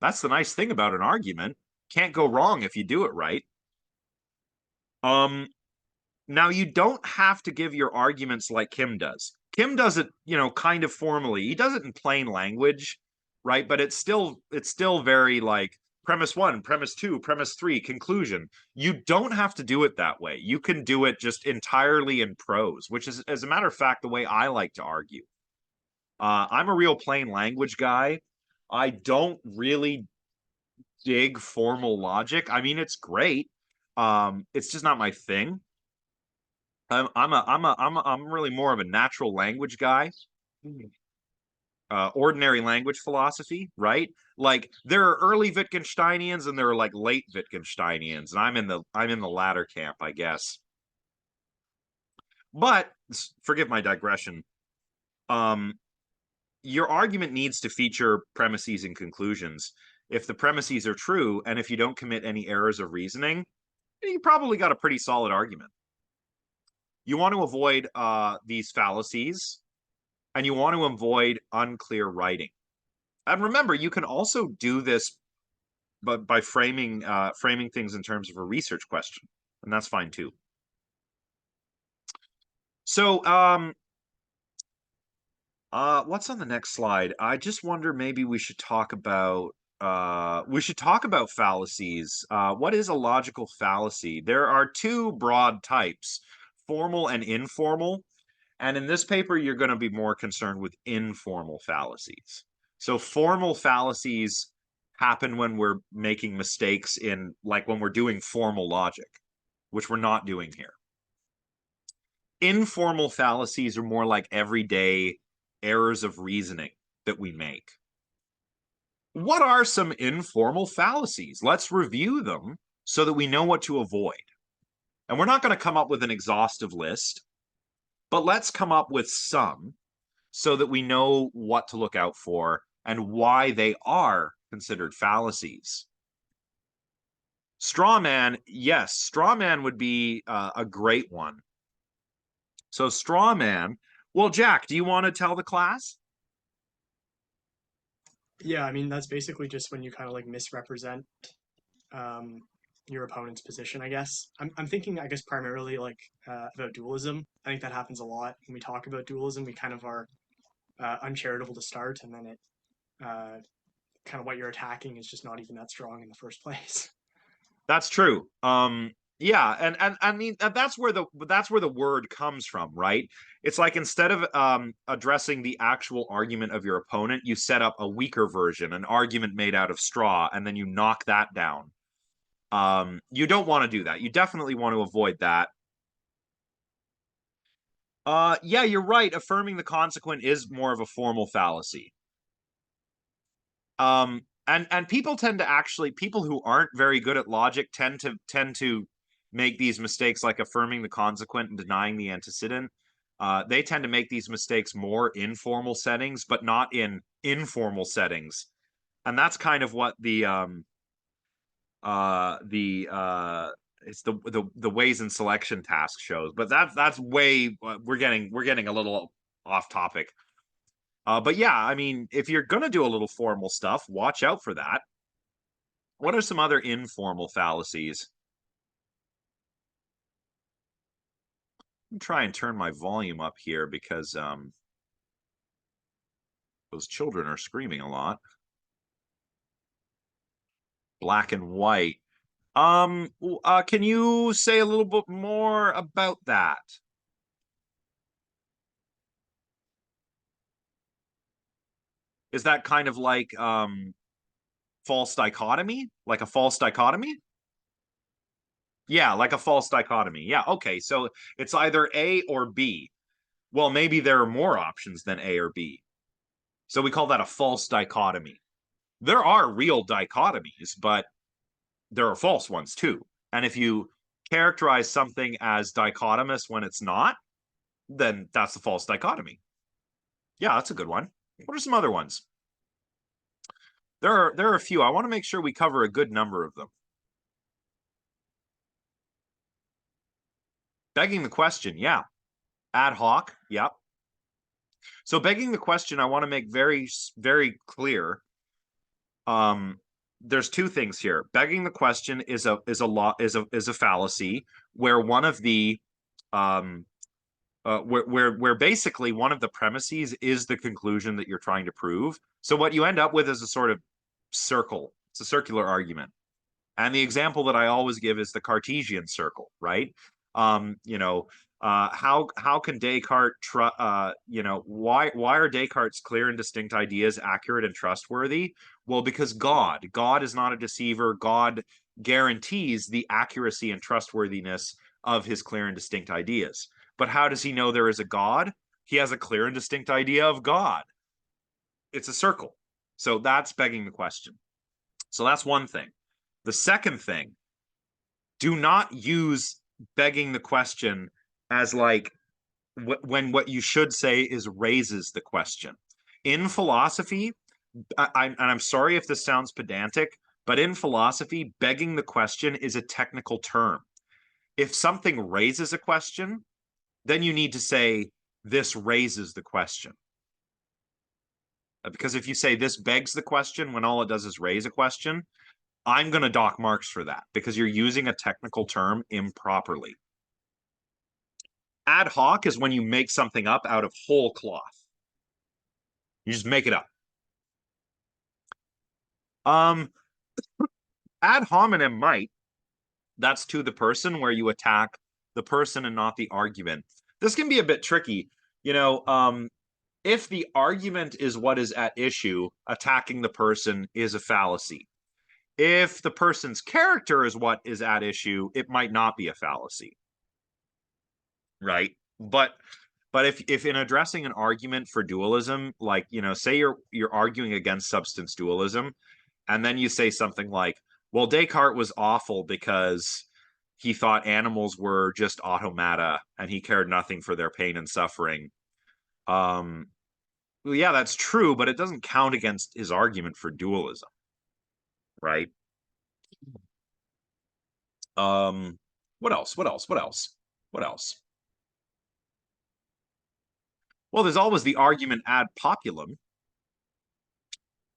That's the nice thing about an argument. Can't go wrong if you do it right. Now you don't have to give your arguments like Kim does. Kim does it, kind of formally. He does it in plain language, right? But it's still very like premise one, premise two, premise three, conclusion. You don't have to do it that way. You can do it just entirely in prose, which is, as a matter of fact, the way I like to argue. I'm a real plain language guy. I don't really dig formal logic. I mean, it's great. It's just not my thing. I'm really more of a natural language guy. Ordinary language philosophy, right? Like there are early Wittgensteinians and there are like late Wittgensteinians, and I'm in the latter camp, I guess. But forgive my digression. Um, your argument needs to feature premises and conclusions. If the premises are true, and if you don't commit any errors of reasoning, you probably got a pretty solid argument. You want to avoid these fallacies, and you want to avoid unclear writing. And remember, you can also do this by framing things in terms of a research question, and that's fine too. So, what's on the next slide? I just wonder maybe we should talk about fallacies. What is a logical fallacy? There are two broad types, formal and informal. And in this paper, you're going to be more concerned with informal fallacies. So formal fallacies happen when we're making mistakes in, like when we're doing formal logic, which we're not doing here. Informal fallacies are more like everyday errors of reasoning that we make. What are some informal fallacies? Let's review them so that we know what to avoid. And we're not going to come up with an exhaustive list, but let's come up with some so that we know what to look out for and why they are considered fallacies. Straw man, yes, straw man would be a great one. So straw man, well, Jack, do you want to tell the class? Yeah, I mean that's basically just when you kind of like misrepresent um, your opponent's position, I guess. I'm thinking, I guess, primarily like about dualism. I think that happens a lot when we talk about dualism. We kind of are uncharitable to start, and then it kind of what you're attacking is just not even that strong in the first place. That's true. Yeah, and I mean that's where the word comes from, right? It's like instead of addressing the actual argument of your opponent, you set up a weaker version, an argument made out of straw, and then you knock that down. You don't want to do that. You definitely want to avoid that. Yeah, you're right. Affirming the consequent is more of a formal fallacy. And people who aren't very good at logic tend to make these mistakes, like affirming the consequent and denying the antecedent. They tend to make these mistakes more informal settings, but not in informal settings. And that's kind of what the Ways and Selection task shows. But that's way we're getting a little off topic. But yeah, I mean, if you're gonna do a little formal stuff, watch out for that. What are some other informal fallacies? I'm try and turn my volume up here because those children are screaming a lot. Black and white. Can you say a little bit more about that? Is that kind of like false dichotomy? Like a false dichotomy? Yeah, like a false dichotomy. Yeah, okay. So it's either A or B. Well, maybe there are more options than A or B. So we call that a false dichotomy. There are real dichotomies, but there are false ones too. And if you characterize something as dichotomous when it's not, then that's the false dichotomy. Yeah, that's a good one. What are some other ones? There are a few. I want to make sure we cover a good number of them. Begging the question, yeah. Ad hoc, yep. So begging the question, I want to make very clear. Um, there's two things here. Begging the question is a fallacy where one of the um where basically one of the premises is the conclusion that you're trying to prove. So what you end up with is a sort of circle. It's a circular argument. And the example that I always give is the Cartesian circle, right? You know, how can Descartes, why are Descartes' clear and distinct ideas accurate and trustworthy? Well, because God is not a deceiver. God guarantees the accuracy and trustworthiness of his clear and distinct ideas. But how does he know there is a God? He has a clear and distinct idea of God. It's a circle. So that's begging the question. So that's one thing. The second thing, do not use begging the question as like when what you should say is raises the question. In philosophy, and I'm sorry if this sounds pedantic, but in philosophy, begging the question is a technical term. If something raises a question, then you need to say, this raises the question. Because if you say this begs the question when all it does is raise a question, I'm going to dock marks for that because you're using a technical term improperly. Ad hoc is when you make something up out of whole cloth. You just make it up. Um, Ad hominem might, that's to the person where you attack the person and not the argument. This can be a bit tricky. You know, if the argument is what is at issue, attacking the person is a fallacy. If the person's character is what is at issue, it might not be a fallacy, right? But if in addressing an argument for dualism, like, you know, say you're arguing against substance dualism, and then you say something like, well, Descartes was awful because he thought animals were just automata and he cared nothing for their pain and suffering. Um, well, yeah, that's true, but it doesn't count against his argument for dualism, right? Um, what else? What else? What else? What else? Well, there's always the argument ad populum,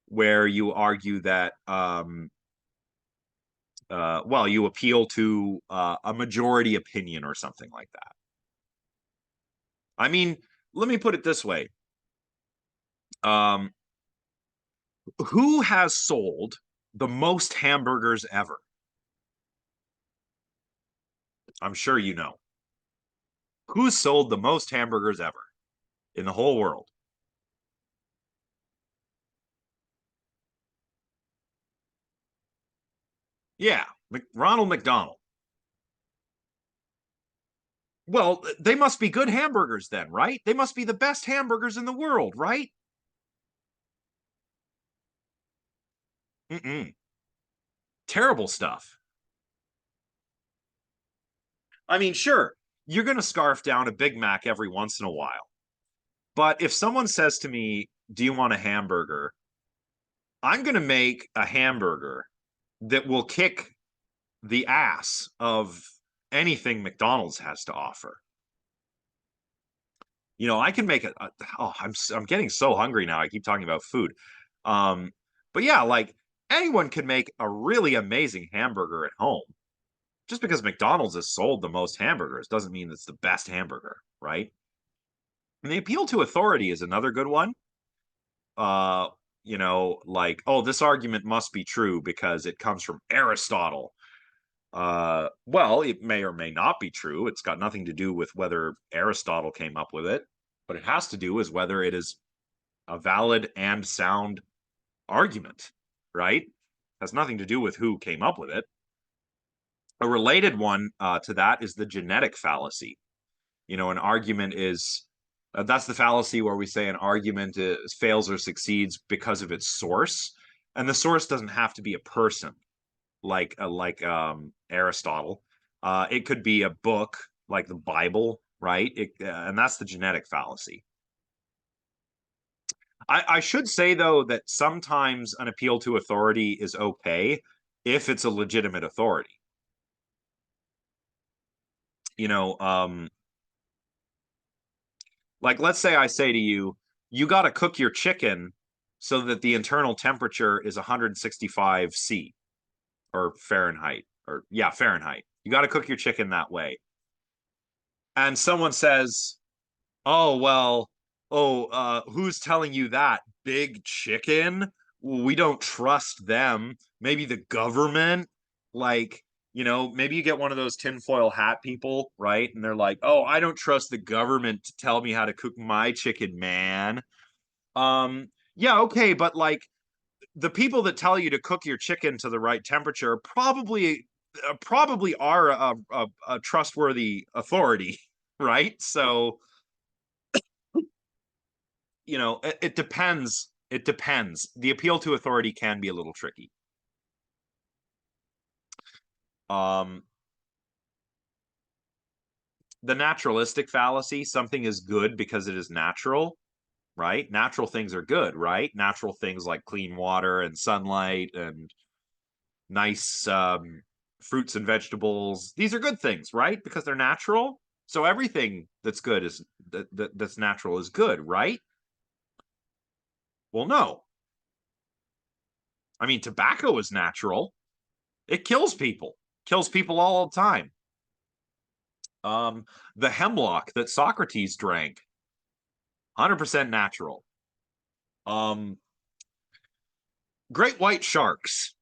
where you argue that well, you appeal to a majority opinion or something like that. I mean, let me put it this way. Um, who has sold the most hamburgers ever? I'm sure you know. Who's sold the most hamburgers ever in the whole world? Yeah, Ronald McDonald. Well, they must be good hamburgers then, right? They must be the best hamburgers in the world, right? Mm-mm. Terrible stuff. I mean, sure, you're going to scarf down a Big Mac every once in a while. But if someone says to me, do you want a hamburger? I'm going to make a hamburger that will kick the ass of anything McDonald's has to offer. You know, I can make it. Oh, I'm getting so hungry now. I keep talking about food. Um, but yeah, like anyone can make a really amazing hamburger at home. Just because McDonald's has sold the most hamburgers doesn't mean it's the best hamburger, right? And the appeal to authority is another good one. Uh, you know, like, oh, this argument must be true because it comes from Aristotle. Well, it may or may not be true. It's got nothing to do with whether Aristotle came up with it, but it has to do with whether it is a valid and sound argument, right? Has nothing to do with who came up with it. A related one to that is the genetic fallacy. An argument is that's the fallacy where we say an argument fails or succeeds because of its source, and the source doesn't have to be a person like Aristotle. It could be a book like the Bible, right? And that's the genetic fallacy. I should say though that sometimes an appeal to authority is okay if it's a legitimate authority. You know, like let's say I say to you, you got to cook your chicken so that the internal temperature is 165 C or Fahrenheit or yeah, Fahrenheit. You got to cook your chicken that way. And someone says, "Oh, well, who's telling you that? Big chicken? We don't trust them. Maybe the government? Like, maybe you get one of those tinfoil hat people, right? And they're like, "Oh, I don't trust the government to tell me how to cook my chicken, man." Yeah, okay, but like the people that tell you to cook your chicken to the right temperature probably are a trustworthy authority, right? So it depends. It depends. The appeal to authority can be a little tricky. Um, the naturalistic fallacy, something is good because it is natural, right? Natural things are good, right? Natural things like clean water and sunlight and nice fruits and vegetables. These are good things, right? Because they're natural. So everything that's good that's natural is good, right? Well, no. I mean, tobacco is natural. It kills people all the time. The hemlock that Socrates drank, 100% natural. Um, great white sharks,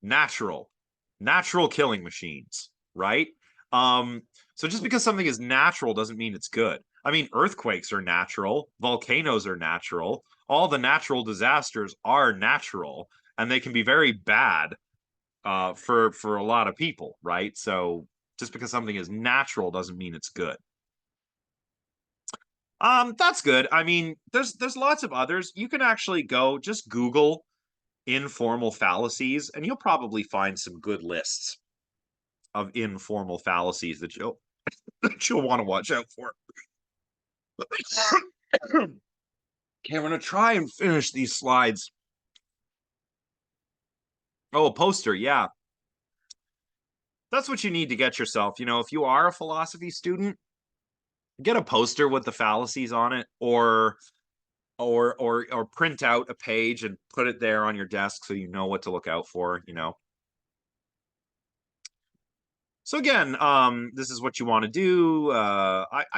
natural, natural killing machines, right? Um, so just because something is natural doesn't mean it's good. I mean, earthquakes are natural, volcanoes are natural, all the natural disasters are natural, and they can be very bad for a lot of people, right? So just because something is natural doesn't mean it's good. That's good. I mean, there's lots of others. You can actually go just Google informal fallacies, and you'll probably find some good lists of informal fallacies that you'll that you'll want to watch out for. Okay, I'm gonna try and finish these slides. Oh, a poster, yeah. That's what you need to get yourself. If you are a philosophy student, get a poster with the fallacies on it, or print out a page and put it there on your desk so you know what to look out for. So again, this is what you want to do.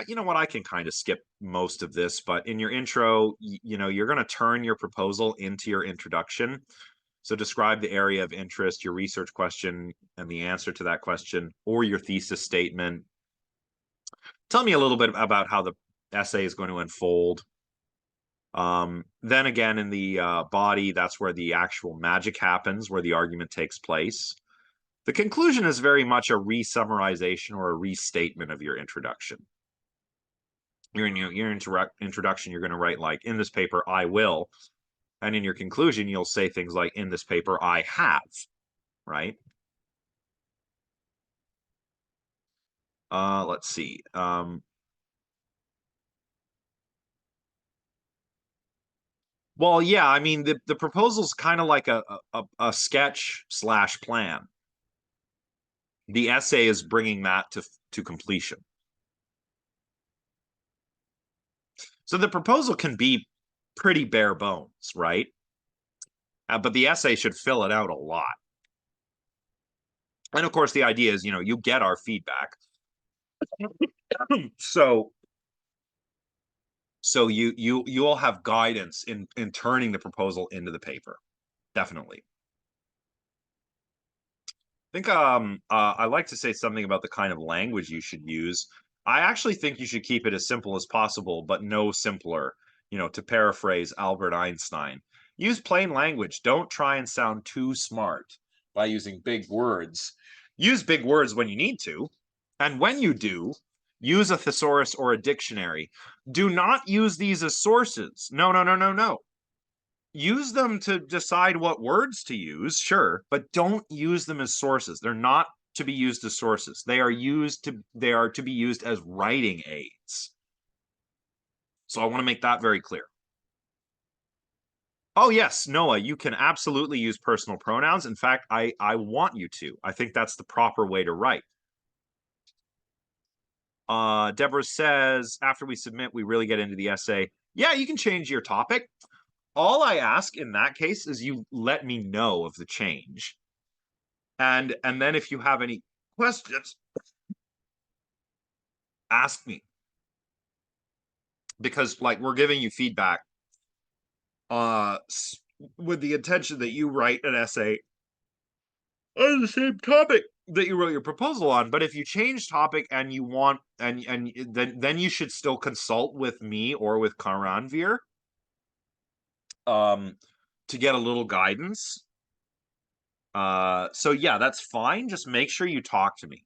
You know what, I can kind of skip most of this, but in your intro, you're going to turn your proposal into your introduction. So describe the area of interest, your research question, and the answer to that question, or your thesis statement. Tell me a little bit about how the essay is going to unfold. Then again, in the body, that's where the actual magic happens, where the argument takes place. The conclusion is very much a re-summarization or a restatement of your introduction. In your introduction, you're going to write like, in this paper, I will. And in your conclusion, you'll say things like, in this paper, I have, right? Let's see. Well, yeah, I mean, the proposal's kind of like a sketch slash plan. The essay is bringing that to completion. So the proposal can be pretty bare bones, right? But the essay should fill it out a lot. And of course, the idea is, you get our feedback. So you'll have guidance in turning the proposal into the paper. Definitely. I think I like to say something about the kind of language you should use. I actually think you should keep it as simple as possible, but no simpler. To paraphrase Albert Einstein, use plain language. Don't try and sound too smart by using big words. Use big words when you need to. And when you do, use a thesaurus or a dictionary. Do not use these as sources. No, no, no, no, no. Use them to decide what words to use, sure, but don't use them as sources. They're not to be used as sources. They are to be used as writing aids. So I want to make that very clear. Oh yes, Noah, you can absolutely use personal pronouns. In fact, I want you to. I think that's the proper way to write. Deborah says, after we submit, we really get into the essay. Yeah, you can change your topic. All I ask in that case is you let me know of the change. And then if you have any questions, ask me. Because like we're giving you feedback uh with the intention that you write an essay on the same topic that you wrote your proposal on. But if you change topic and you want and then you should still consult with me or with Karanvir to get a little guidance. So yeah, that's fine. Just make sure you talk to me.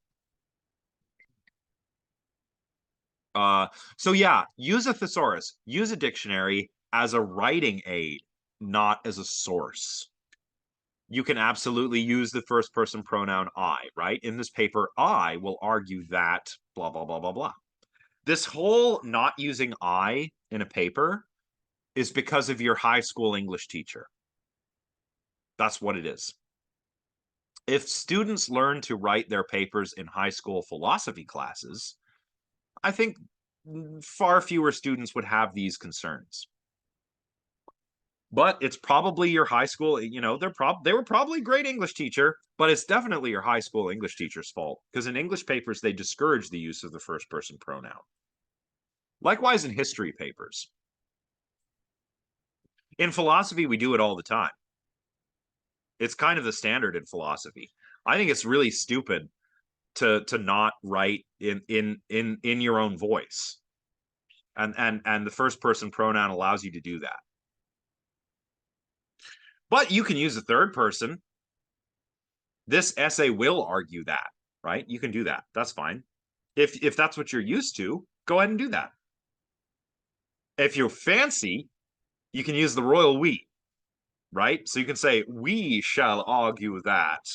Uh, so yeah, use a thesaurus, use a dictionary as a writing aid, not as a source. You can absolutely use the first person pronoun I, right? In this paper, I will argue that blah, blah, blah, blah, blah. This whole not using I in a paper is because of your high school English teacher. That's what it is. If students learn to write their papers in high school philosophy classes, I think far fewer students would have these concerns. But it's probably your high school, they were probably a great English teacher, but it's definitely your high school English teacher's fault because in English papers they discourage the use of the first person pronoun. Likewise in history papers. In philosophy we do it all the time. It's kind of the standard in philosophy. I think it's really stupid to not write in your own voice. And the first person pronoun allows you to do that. But you can use the third person. This essay will argue that, right? You can do that. That's fine. If that's what you're used to, go ahead and do that. If you're fancy, you can use the royal we, right? So you can say, we shall argue that,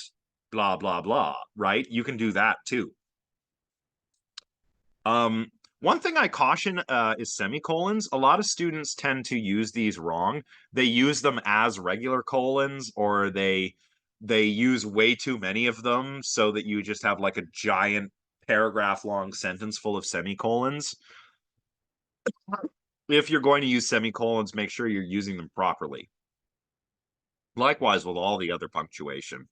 blah, blah, blah, right? You can do that too. One thing I caution is semicolons. A lot of students tend to use these wrong. They use them as regular colons, or they use way too many of them so that you just have like a giant paragraph long sentence full of semicolons. If you're going to use semicolons, make sure you're using them properly. Likewise with all the other punctuation.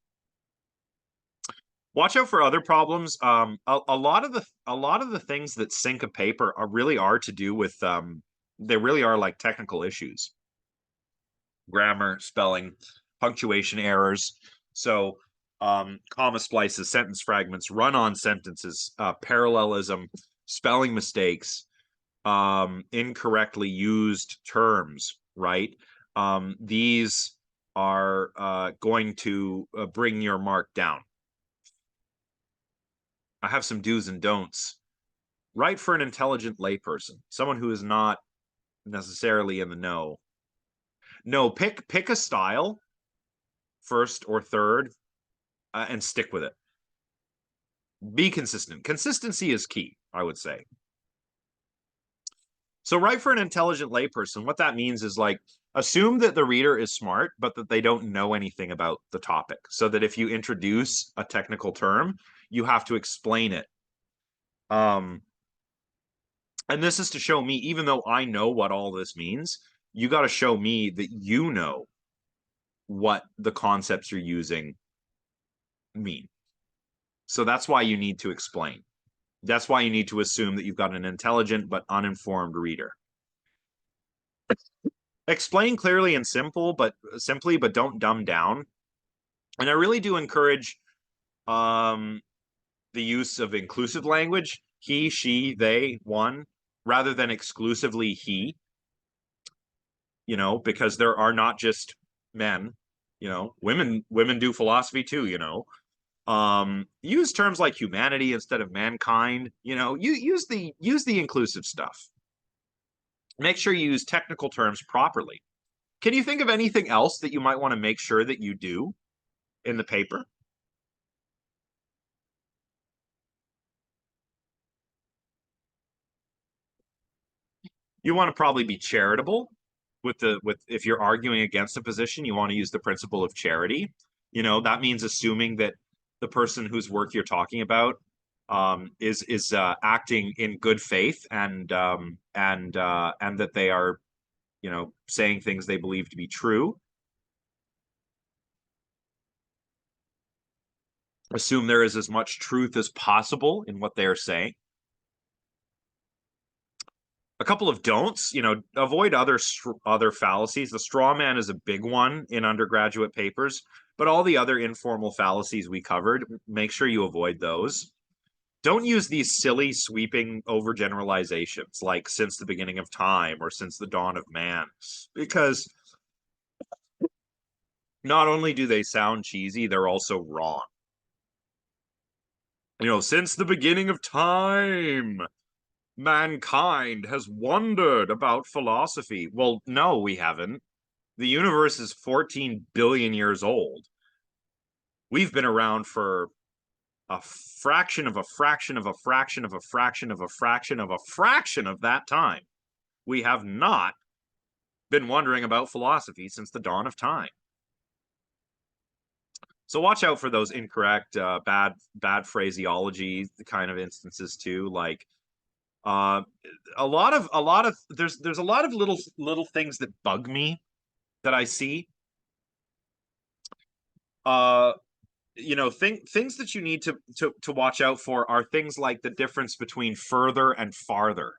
Watch out for other problems. A lot of the things that sink a paper really are to do with they really are like technical issues. Grammar, spelling, punctuation errors. So comma splices, sentence fragments, run-on sentences, parallelism, spelling mistakes, incorrectly used terms, right? These are going to bring your mark down. I have some do's and don'ts. Write for an intelligent layperson, someone who is not necessarily in the know. No, pick a style, first or third, and stick with it. Be consistent. Consistency is key, I would say. So write for an intelligent layperson. What that means is like assume that the reader is smart, but that they don't know anything about the topic. So that if you introduce a technical term, you have to explain it. And this is to show me, even though I know what all this means, you got to show me that you know what the concepts you're using mean. So that's why you need to explain. That's why you need to assume that you've got an intelligent but uninformed reader. Explain clearly and simply, but don't dumb down. And I really do encourage the use of inclusive language, he, she, they, one, rather than exclusively he, because there are not just men, women do philosophy too, Use terms like humanity instead of mankind. You know, you use the inclusive stuff. Make sure you use technical terms properly. Can you think of anything else that you might want to make sure that you do in the paper? You want to probably be charitable with if you're arguing against a position, you want to use the principle of charity. You know, that means assuming that the person whose work you're talking about is acting in good faith and that they are, you know, saying things they believe to be true. Assume there is as much truth as possible in what they are saying. A couple of don'ts, you know, avoid other fallacies. The straw man is a big one in undergraduate papers, but all the other informal fallacies we covered, make sure you avoid those. Don't use these silly sweeping overgeneralizations like since the beginning of time or since the dawn of man, because not only do they sound cheesy, they're also wrong. You know, since the beginning of time, mankind has wondered about philosophy. Well, no, we haven't. The universe is 14 billion years old. We've been around for a fraction of a fraction of a fraction of a fraction of a fraction of a fraction of that time. We have not been wondering about philosophy since the dawn of time. So watch out for those incorrect, bad phraseology kind of instances too. Like uh, there's a lot of little things that bug me that I see. Uh, you know, things that you need to watch out for are things like the difference between further and farther.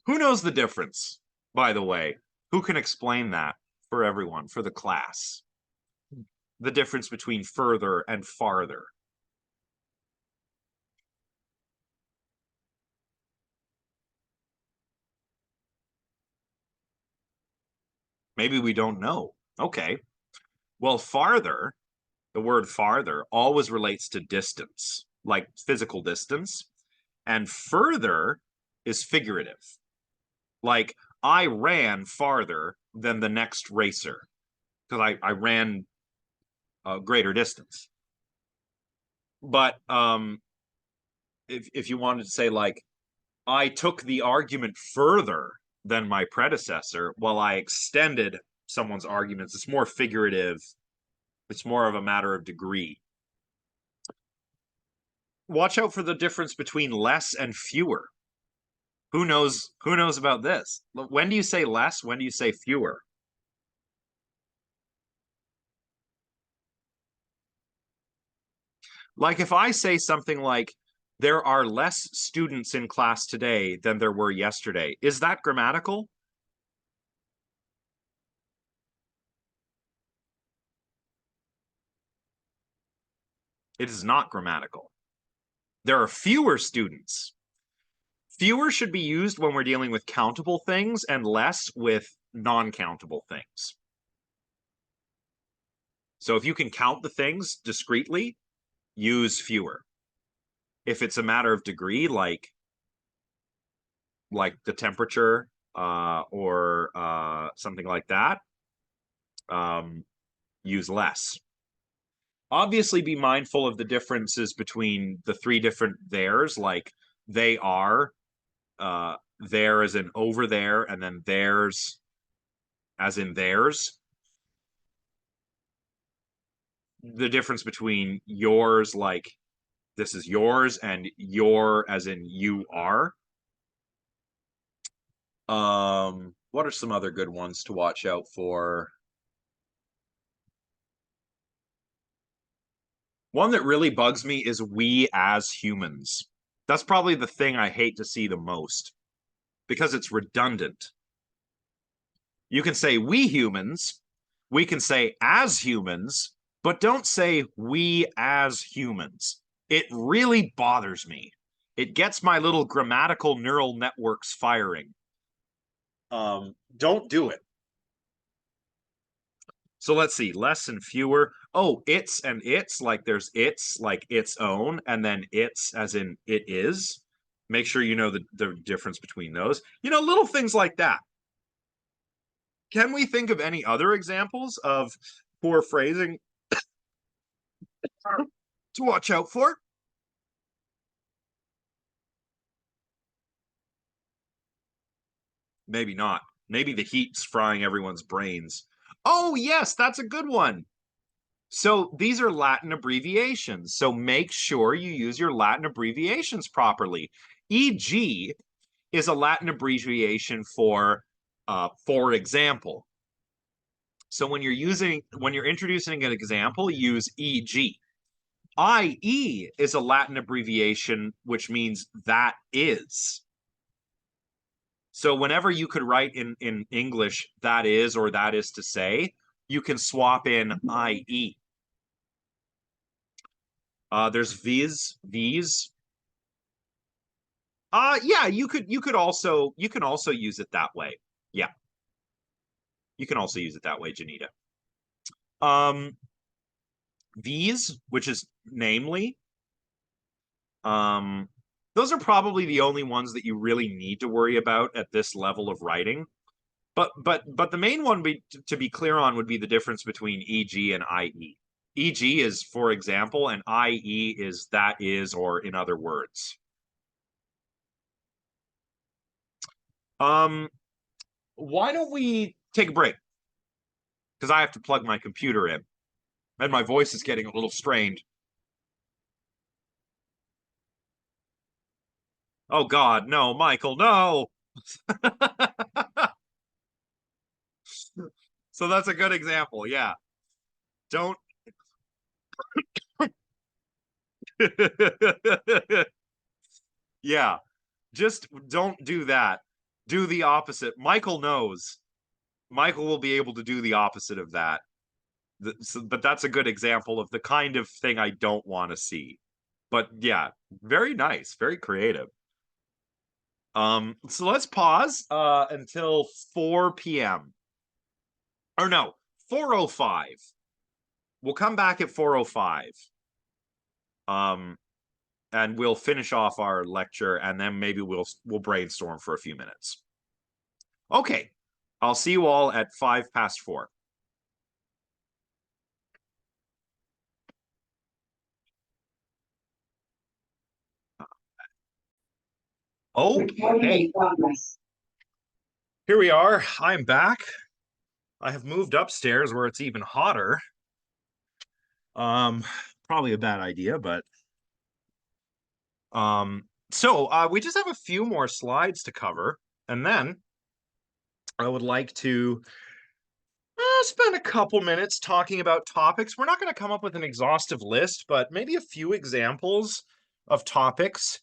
Who knows the difference, by the way? Who can explain that for everyone, for the class? The difference between further and farther. Maybe we don't know. Okay. Well, farther, the word farther always relates to distance, like physical distance, and further is figurative. Like I ran farther than the next racer because I ran a greater distance. But if you wanted to say like I took the argument further than my predecessor, while I extended someone's arguments, it's more figurative. It's more of a matter of degree. Watch out for the difference between less and fewer. Who knows about this? When do you say less? When do you say fewer? Like if I say something like there are less students in class today than there were yesterday, is that grammatical? It is not grammatical. There are fewer students. Fewer should be used when we're dealing with countable things and less with non-countable things. So if you can count the things discretely, use fewer. If it's a matter of degree, the temperature or something like that, um, use less. Obviously, be mindful of the differences between the three different theirs, like they are, there as in over there, and then theirs as in theirs. The difference between yours, like this is yours, and your as in you are. What are some other good ones to watch out for? One that really bugs me is we as humans. That's probably the thing I hate to see the most because it's redundant. You can say we humans, we can say as humans, but don't say we as humans. It really bothers me. It gets my little grammatical neural networks firing. Don't do it. So let's see, less and fewer. Oh, it's and it's, like there's it's like its own, and then it's as in it is. Make sure you know the difference between those. Little things like that. Can we think of any other examples of poor phrasing to watch out for? Maybe not. Maybe the heat's frying everyone's brains. Oh, yes, that's a good one. So these are Latin abbreviations. So make sure you use your Latin abbreviations properly. E.g. is a Latin abbreviation for example. So when you're introducing an example, use e.g. I.e. is a Latin abbreviation which means that is. So whenever you could write in English that is or that is to say, you can swap in IE. There's these. Yeah, you can also use it that way. Yeah, you can also use it that way, Janita. Um, these, which is namely, um, those are probably the only ones that you really need to worry about at this level of writing. But the main one to be clear on would be the difference between EG and IE. EG is for example, and IE is that is, or in other words. Um, why don't we take a break? Because I have to plug my computer in, and my voice is getting a little strained. Oh God, no, Michael, no. So that's a good example. Yeah, don't. Yeah, just don't do that. Do the opposite. Michael knows. Michael will be able to do the opposite of that. But that's a good example of the kind of thing I don't want to see. But yeah, very nice, very creative. So let's pause until 4 p.m. Or no, 4:05. We'll come back at 4:05. Um, and we'll finish off our lecture, and then maybe we'll brainstorm for a few minutes. Okay, I'll see you all at 4:05. Okay, here we are. I'm back. I have moved upstairs where it's even hotter. Um, Probably a bad idea, but we just have a few more slides to cover, and then I would like to spend a couple minutes talking about topics. We're not going to come up with an exhaustive list, but maybe a few examples of topics,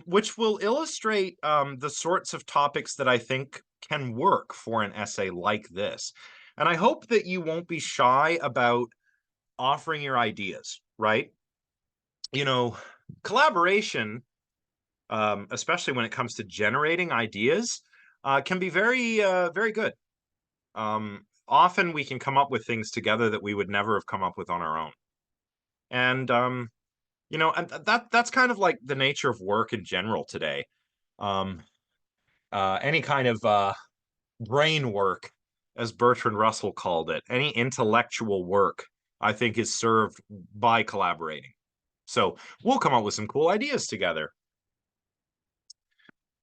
which will illustrate the sorts of topics that I think can work for an essay like this. And I hope that you won't be shy about offering your ideas, right? Collaboration, especially when it comes to generating ideas, can be very good. Often we can come up with things together that we would never have come up with on our own. And and that's kind of like the nature of work in general today. Um, any kind of brain work, as Bertrand Russell called it, any intellectual work, I think, is served by collaborating. So we'll come up with some cool ideas together.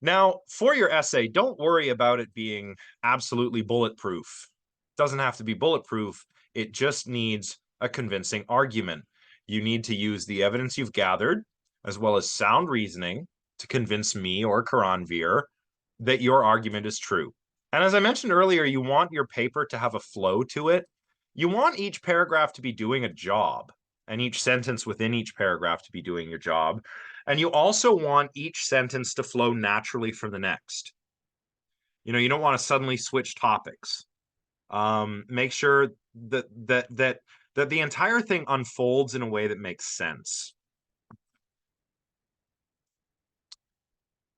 Now, for your essay, don't worry about it being absolutely bulletproof. It doesn't have to be bulletproof. It just needs a convincing argument. You need to use the evidence you've gathered, as well as sound reasoning, to convince me or Karanvir that your argument is true. And as I mentioned earlier, you want your paper to have a flow to it. You want each paragraph to be doing a job, and each sentence within each paragraph to be doing your job. And you also want each sentence to flow naturally from the next. You don't want to suddenly switch topics. Make sure that the entire thing unfolds in a way that makes sense.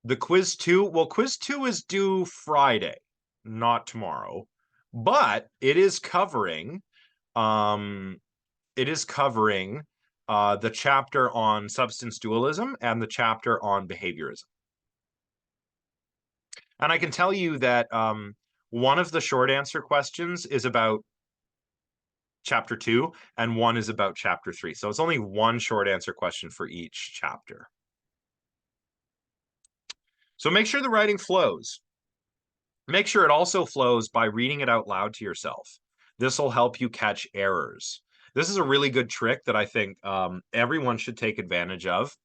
The quiz 2, well, quiz 2 is due Friday, not tomorrow, but it is covering Um, it is covering the chapter on substance dualism and the chapter on behaviorism. And I can tell you that one of the short answer questions is about chapter 2, and one is about chapter 3. So it's only one short answer question for each chapter. So make sure the writing flows. Make sure it also flows by reading it out loud to yourself. This will help you catch errors. This is a really good trick that I think everyone should take advantage of.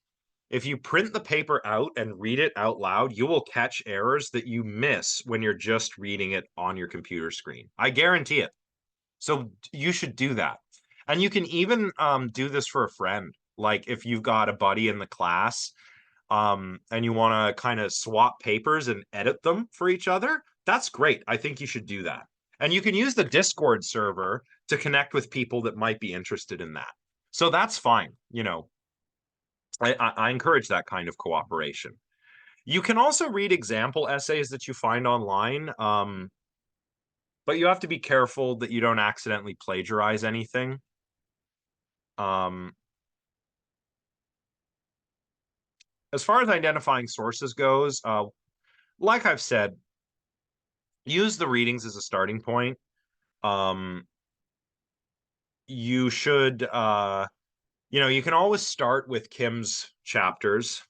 If you print the paper out and read it out loud, you will catch errors that you miss when you're just reading it on your computer screen. I guarantee it. So you should do that. And you can even do this for a friend. Like if you've got a buddy in the class and you want to kind of swap papers and edit them for each other, that's great. I think you should do that. And you can use the Discord server to connect with people that might be interested in that. So that's fine. I encourage that kind of cooperation. You can also read example essays that you find online, but you have to be careful that you don't accidentally plagiarize anything. Um, as far as identifying sources goes, like I've said, use the readings as a starting point. Um, you should, you can always start with Kim's chapters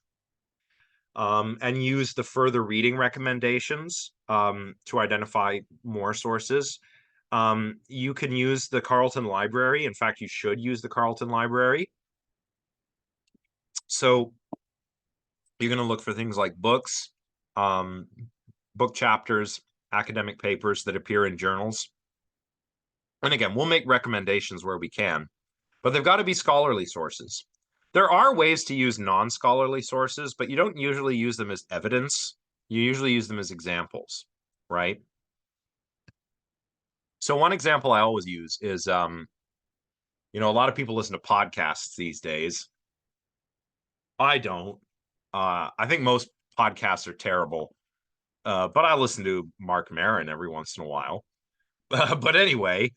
and use the further reading recommendations to identify more sources. You can use the Carleton Library. In fact, you should use the Carleton Library. So you're going to look for things like books, um, book chapters, academic papers that appear in journals. And again, we'll make recommendations where we can, but they've got to be scholarly sources. There are ways to use non-scholarly sources, but you don't usually use them as evidence. You usually use them as examples, right? So one example I always use is, a lot of people listen to podcasts these days. I don't. I think most podcasts are terrible, but I listen to Mark Maron every once in a while. But anyway,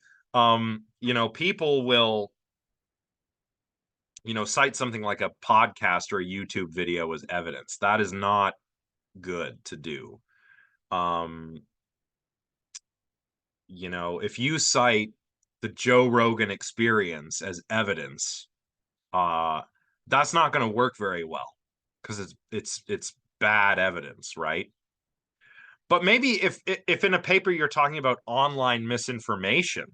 people will, cite something like a podcast or a YouTube video as evidence. That is not good to do. Um, if you cite the Joe Rogan experience as evidence, uh, that's not going to work very well because it's bad evidence, right? But maybe if in a paper you're talking about online misinformation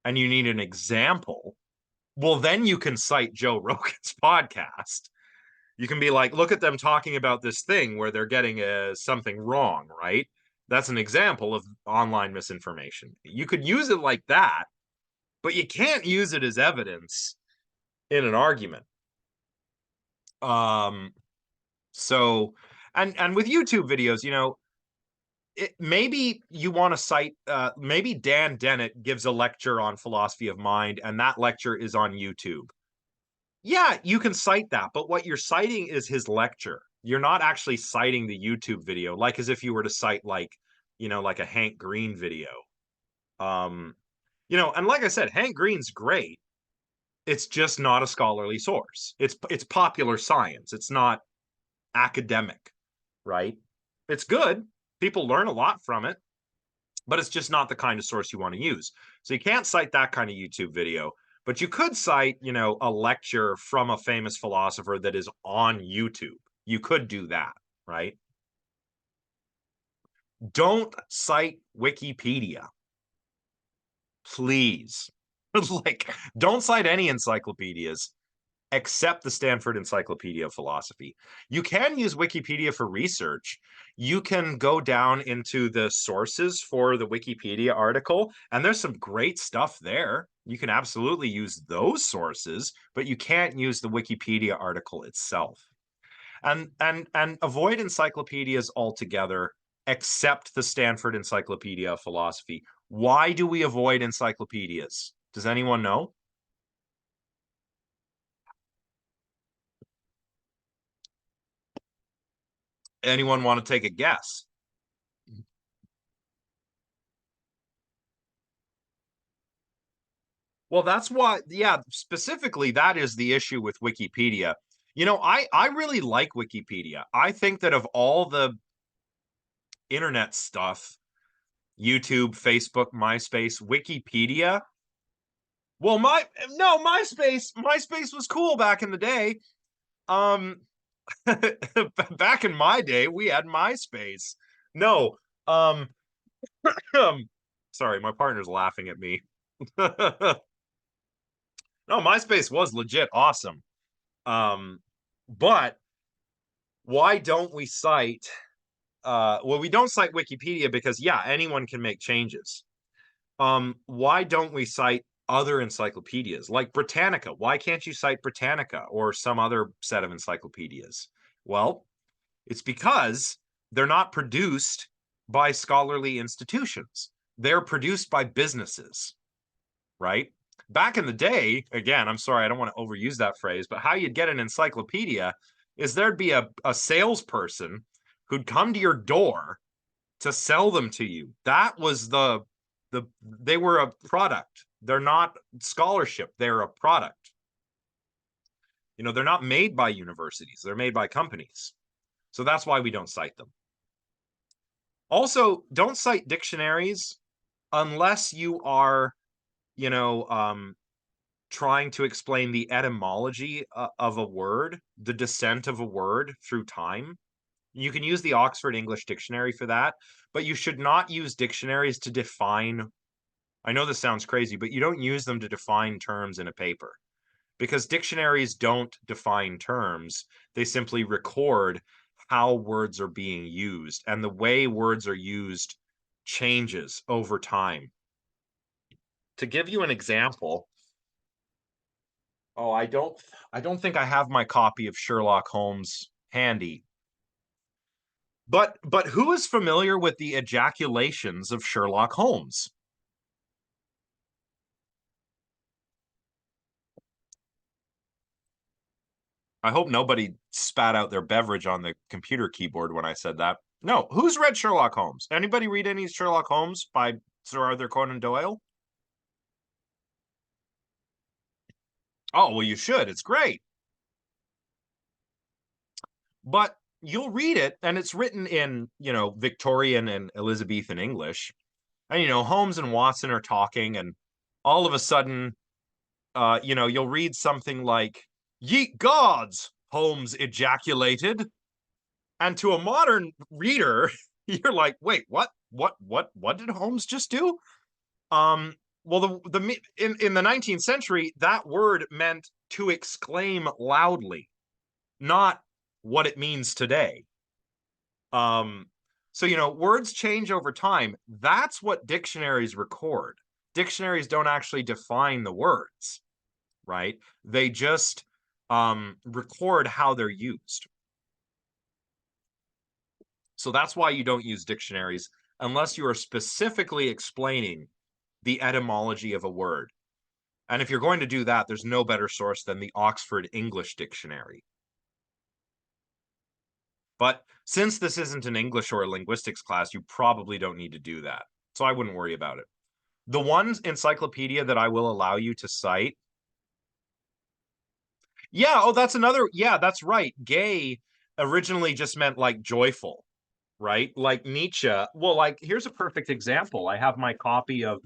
and you need an example, well, then you can cite Joe Rogan's podcast. You can be like, look at them talking about this thing where they're getting something wrong, right? That's an example of online misinformation. You could use it like that, but you can't use it as evidence in an argument. Um, so, and with YouTube videos, maybe you want to cite, maybe Dan Dennett gives a lecture on philosophy of mind, and that lecture is on YouTube. Yeah, you can cite that, but what you're citing is his lecture. You're not actually citing the YouTube video, like as if you were to cite like a Hank Green video. Um, and like I said, Hank Green's great. It's just not a scholarly source. It's popular science. It's not academic, right? It's good. People learn a lot from it, but it's just not the kind of source you want to use. So you can't cite that kind of YouTube video, but you could cite, a lecture from a famous philosopher that is on YouTube. You could do that, right? Don't cite Wikipedia, please. Like, don't cite any encyclopedias except the Stanford Encyclopedia of Philosophy. You can use Wikipedia for research. You can go down into the sources for the Wikipedia article, and there's some great stuff there. You can absolutely use those sources, but you can't use the Wikipedia article itself. And avoid encyclopedias altogether, except the Stanford Encyclopedia of Philosophy. Why do we avoid encyclopedias? Does anyone know? Anyone want to take a guess? Well, that's why, yeah, specifically that is the issue with Wikipedia. I really like Wikipedia. I think that of all the internet stuff, YouTube, Facebook, MySpace, Wikipedia. Well, my no, MySpace was cool back in the day. Um back in my day, we had MySpace. No, um, sorry, my partner's laughing at me. No, MySpace was legit awesome. Um, but why don't we cite well, we don't cite Wikipedia because yeah, anyone can make changes. Why don't we cite other encyclopedias like Britannica? Why can't you cite Britannica or some other set of encyclopedias? Well, it's because they're not produced by scholarly institutions. They're produced by businesses, right? Back in the day, again, I'm sorry, I don't want to overuse that phrase, but how you'd get an encyclopedia is there'd be a salesperson who'd come to your door to sell them to you. That was they were a product. They're not scholarship, they're a product. They're not made by universities, they're made by companies. So that's why we don't cite them. Also, don't cite dictionaries unless you are, you know, trying to explain the etymology of a word, the descent of a word through time. You can use the Oxford English Dictionary for that, but you should not use dictionaries to define. I know this sounds crazy, but you don't use them to define terms in a paper because dictionaries don't define terms. They simply record how words are being used, and the way words are used changes over time. To give you an example, oh, I don't think I have my copy of Sherlock Holmes handy. But who is familiar with the ejaculations of Sherlock Holmes? I hope nobody spat out their beverage on the computer keyboard when I said that. No, who's read Sherlock Holmes? Anybody read any Sherlock Holmes by Sir Arthur Conan Doyle? Oh, well, you should. It's great. But you'll read it, and it's written in, Victorian and Elizabethan English. And, Holmes and Watson are talking, and all of a sudden, you'll read something like, "Ye gods," Holmes ejaculated. And to a modern reader, you're like, wait, what? What did Holmes just do? Well, in the 19th century, that word meant to exclaim loudly, not what it means today. Um, so words change over time. That's what dictionaries record. Dictionaries don't actually define the words, right? They just record how they're used. So that's why you don't use dictionaries unless you are specifically explaining the etymology of a word. And if you're going to do that, there's no better source than the Oxford English Dictionary. But since this isn't an English or a linguistics class, you probably don't need to do that. So I wouldn't worry about it. The one encyclopedia that I will allow you to cite. Yeah, oh, that's another. Yeah, that's right. Gay originally just meant like joyful, right? Like Nietzsche. Well, like here's a perfect example. I have my copy of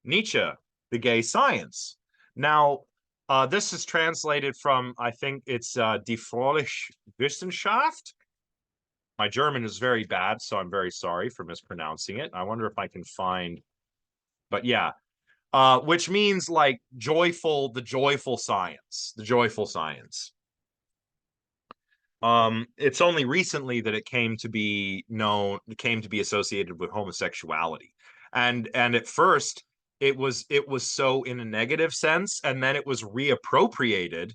Nietzsche, The Gay Science. Now, this is translated from, I think it's Die Fröhliche Wissenschaft. My German is very bad, so I'm very sorry for mispronouncing it. I wonder if I can find, but yeah, which means like joyful, the joyful science, the joyful science. It's only recently that it came to be known, came to be associated with homosexuality. And at first it was so in a negative sense, and then it was reappropriated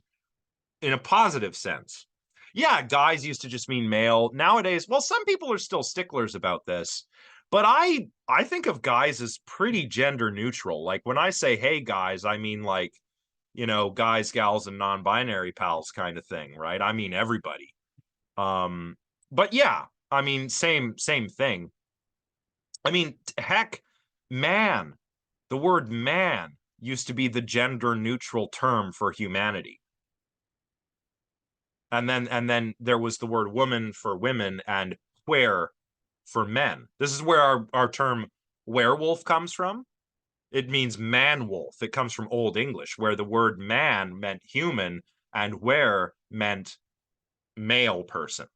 in a positive sense. Yeah, guys used to just mean male. Nowadays, well, some people are still sticklers about this, but I think of guys as pretty gender neutral. Like when I say hey guys, I mean like, guys, gals, and non-binary pals kind of thing, right? I mean everybody. Um, but yeah, I mean, same thing. I mean, heck, man, the word man. used to be the gender neutral term for humanity. And then there was the word woman for women and where for men. This is where our term werewolf comes from. It means man wolf. It comes from Old English, where the word man meant human and where meant male person.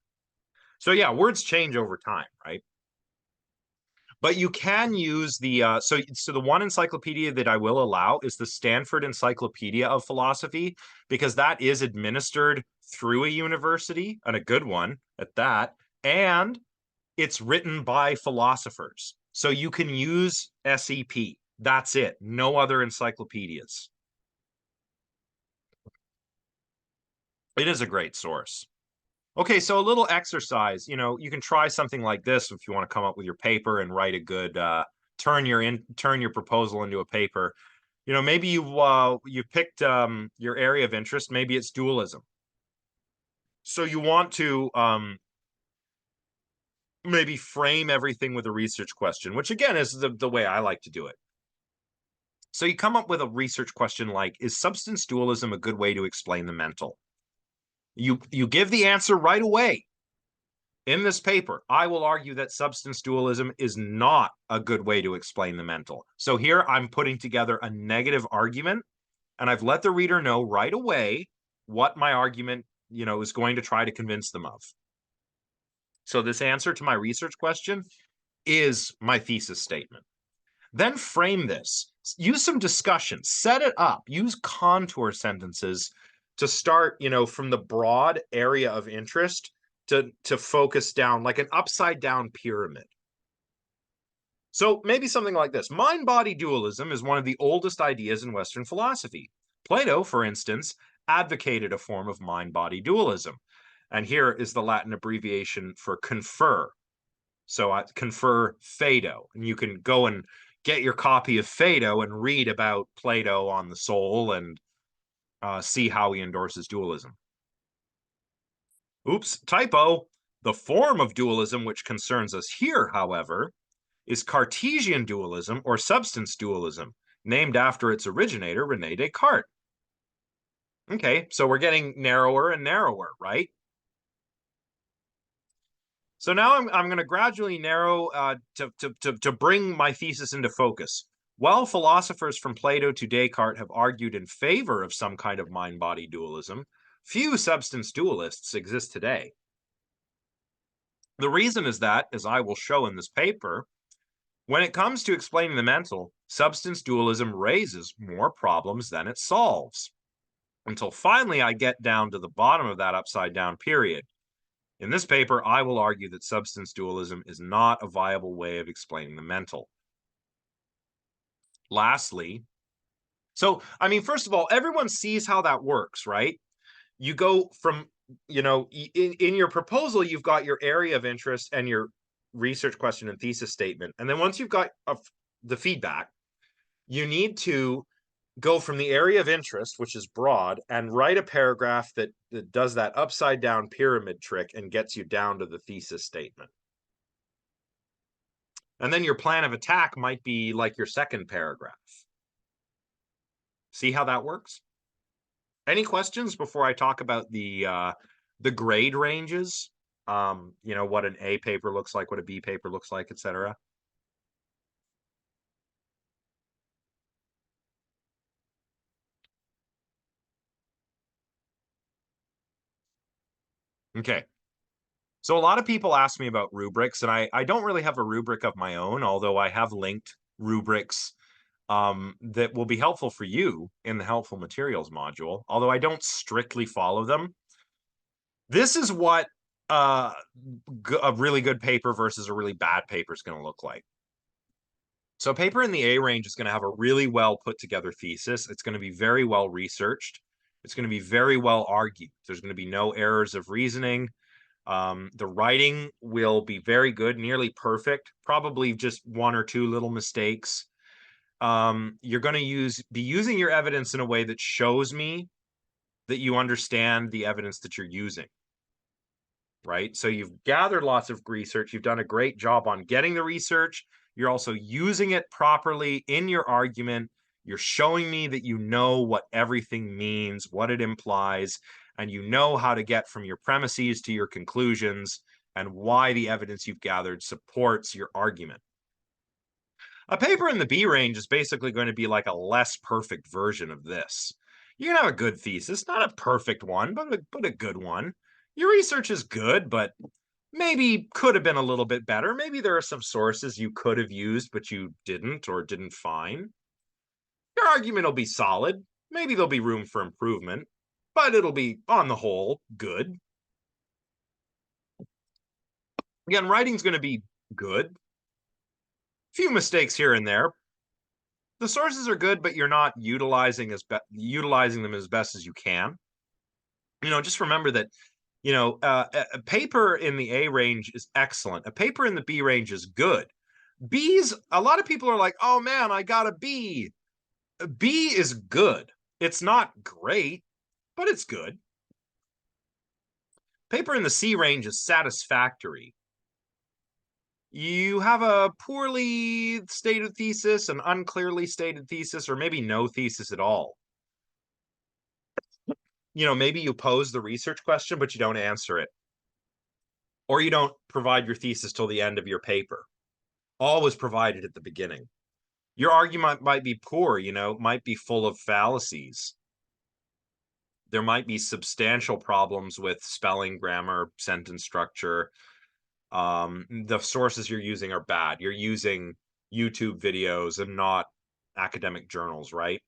So yeah, words change over time, right? But you can use the so the one encyclopedia that I will allow is the Stanford Encyclopedia of Philosophy, because that is administered through a university, and a good one at that, and it's written by philosophers. So you can use SEP. That's it. No other encyclopedias. It is a great source. Okay, so a little exercise. You can try something like this if you want to come up with your paper and write a good turn your proposal into a paper. Maybe you picked your area of interest. Maybe it's dualism. So you want to maybe frame everything with a research question, which again is the way I like to do it. So you come up with a research question like, is substance dualism a good way to explain the mental? You give the answer right away. In this paper, I will argue that substance dualism is not a good way to explain the mental. So here I'm putting together a negative argument, and I've let the reader know right away what my argument, is going to try to convince them of. So this answer to my research question is my thesis statement. Then frame this. Use some discussion, set it up, use contour sentences to start, from the broad area of interest to focus down like an upside down pyramid. So maybe something like this. Mind-body dualism is one of the oldest ideas in Western philosophy. Plato, for instance, advocated a form of mind-body dualism. And here is the Latin abbreviation for confer. So I confer Phaedo. And you can go and get your copy of Phaedo and read about Plato on the soul and see how he endorses dualism. Oops, typo. The form of dualism which concerns us here, however, is Cartesian dualism or substance dualism, named after its originator, Rene Descartes. Okay, so we're getting narrower and narrower, right? So now I'm going to gradually narrow to bring my thesis into focus. While philosophers from Plato to Descartes have argued in favor of some kind of mind-body dualism, few substance dualists exist today. The reason is that, as I will show in this paper, when it comes to explaining the mental, substance dualism raises more problems than it solves. Until finally I get down to the bottom of that upside down period. In this paper, I will argue that substance dualism is not a viable way of explaining the mental. Lastly, first of all, everyone sees how that works, right? You go from, in your proposal, you've got your area of interest and your research question and thesis statement. And then once you've got the feedback, you need to go from the area of interest, which is broad, and write a paragraph that does that upside down pyramid trick and gets you down to the thesis statement. And then your plan of attack might be like your second paragraph. See how that works? Any questions before I talk about the grade ranges? What an A paper looks like, what a B paper looks like, etc. Okay. So a lot of people ask me about rubrics, and I don't really have a rubric of my own, although I have linked rubrics that will be helpful for you in the helpful materials module, although I don't strictly follow them. This is what a really good paper versus a really bad paper is going to look like. So a paper in the A range is going to have a really well put together thesis. It's going to be very well researched. It's going to be very well argued. There's going to be no errors of reasoning. The writing will be very good, nearly perfect, probably just one or two little mistakes. You're going to be using your evidence in a way that shows me that you understand the evidence that you're using, right? So you've gathered lots of research. You've done a great job on getting the research. You're also using it properly in your argument. You're showing me that you know what everything means, what it implies, and you know how to get from your premises to your conclusions and why the evidence you've gathered supports your argument. A paper in the B range is basically going to be like a less perfect version of this. You can have a good thesis, not a perfect one, but a good one. Your research is good, but maybe could have been a little bit better. Maybe there are some sources you could have used, but you didn't or didn't find. Your argument will be solid. Maybe there'll be room for improvement, but it'll be, on the whole, good. Again, writing's going to be good. Few mistakes here and there. The sources are good, but you're not utilizing them as best as you can. Just remember that a paper in the A range is excellent. A paper in the B range is good. B's, a lot of people are like, oh man, I got a B. A B is good. It's not great, but it's good. Paper in the C range is satisfactory. You have a poorly stated thesis, an unclearly stated thesis, or maybe no thesis at all. Maybe you pose the research question, but you don't answer it. Or you don't provide your thesis till the end of your paper. All was provided at the beginning. Your argument might be poor, might be full of fallacies. There might be substantial problems with spelling, grammar, sentence structure. The sources you're using are bad. You're using YouTube videos and not academic journals, right?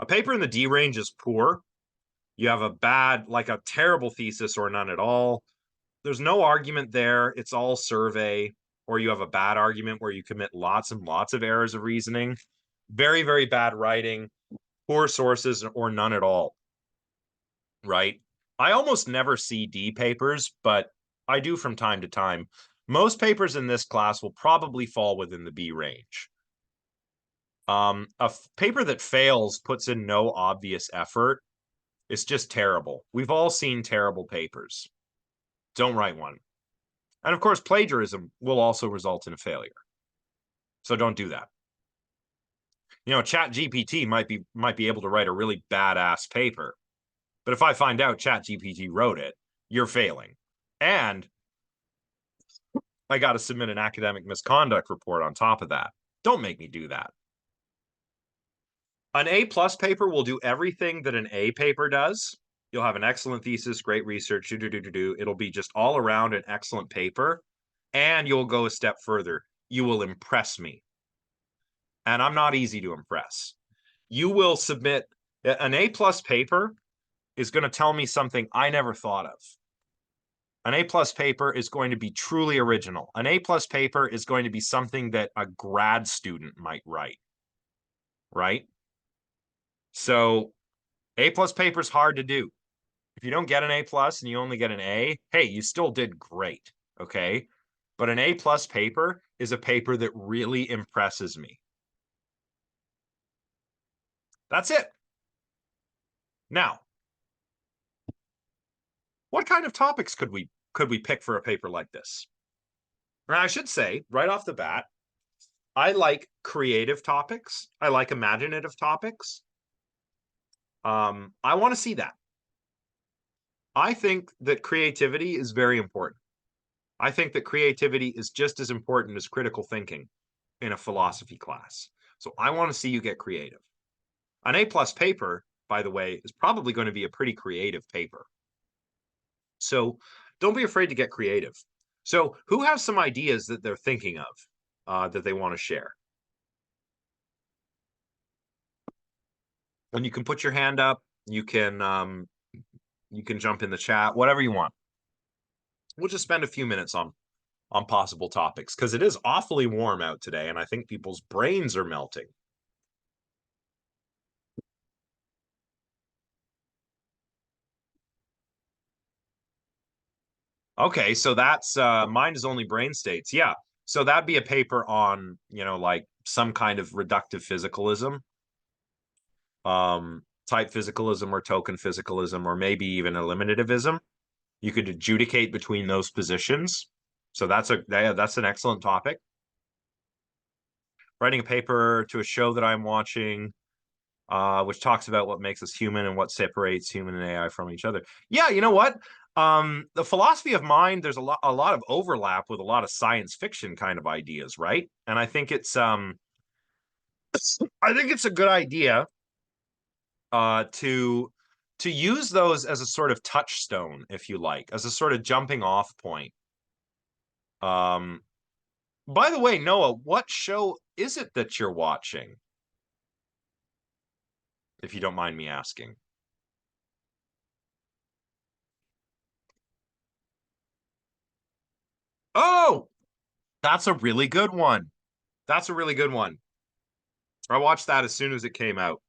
A paper in the D range is poor. You have a terrible thesis or none at all. There's no argument there. It's all survey. Or you have a bad argument where you commit lots and lots of errors of reasoning. Very, very bad writing, poor sources, or none at all, right? I almost never see D papers, but I do from time to time. Most papers in this class will probably fall within the B range. A paper that fails puts in no obvious effort. It's just terrible. We've all seen terrible papers. Don't write one. And of course, plagiarism will also result in a failure. So don't do that. Chat GPT might be able to write a really badass paper. But if I find out Chat GPT wrote it, you're failing. And I got to submit an academic misconduct report on top of that. Don't make me do that. An A+ paper will do everything that an A paper does. You'll have an excellent thesis, great research, it'll be just all around an excellent paper, and you'll go a step further. You will impress me. And I'm not easy to impress. You will submit an A+ paper is going to tell me something I never thought of. An A+ paper is going to be truly original. An A+ paper is going to be something that a grad student might write, right? So A+ paper is hard to do. If you don't get an A+ and you only get an A, hey, you still did great, okay? But an A+ paper is a paper that really impresses me. That's it. Now, what kind of topics could we pick for a paper like this? Or I should say, right off the bat, I like creative topics. I like imaginative topics. I want to see that. I think that creativity is very important. I think that creativity is just as important as critical thinking in a philosophy class. So I want to see you get creative. An A+ paper, by the way, is probably going to be a pretty creative paper. So don't be afraid to get creative. So who has some ideas that they're thinking of that they want to share? And you can put your hand up. You can jump in the chat, whatever you want. We'll just spend a few minutes on possible topics because it is awfully warm out today, and I think people's brains are melting. Okay, so that's mine is only brain states. Yeah. So that'd be a paper on, like some kind of reductive physicalism, type physicalism or token physicalism, or maybe even eliminativism. You could adjudicate between those positions. So that's an excellent topic. Writing a paper to a show that I'm watching. which talks about what makes us human and what separates human and AI from each other. Yeah, you know what? The philosophy of mind, there's a lot of overlap with a lot of science fiction kind of ideas, right? And I think it's a good idea to use those as a sort of touchstone, if you like, as a sort of jumping off point. Um, by the way, Noah, what show is it that you're watching, if you don't mind me asking? Oh, that's a really good one. That's a really good one. I watched that as soon as it came out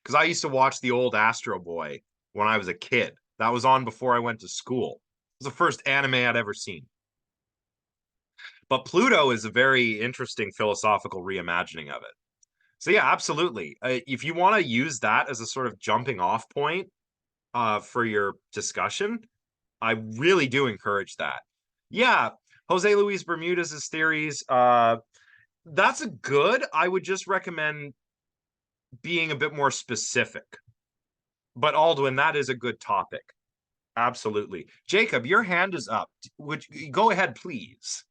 because I used to watch the old Astro Boy when I was a kid. That was on before I went to school. It was the first anime I'd ever seen. But Pluto is a very interesting philosophical reimagining of it. So yeah, absolutely. If you want to use that as a sort of jumping off point for your discussion, I really do encourage that. Yeah, Jose Luis Bermudez's theories. That's a good. I would just recommend being a bit more specific. But Aldwin, that is a good topic. Absolutely. Jacob, your hand is up. Would you go ahead, please?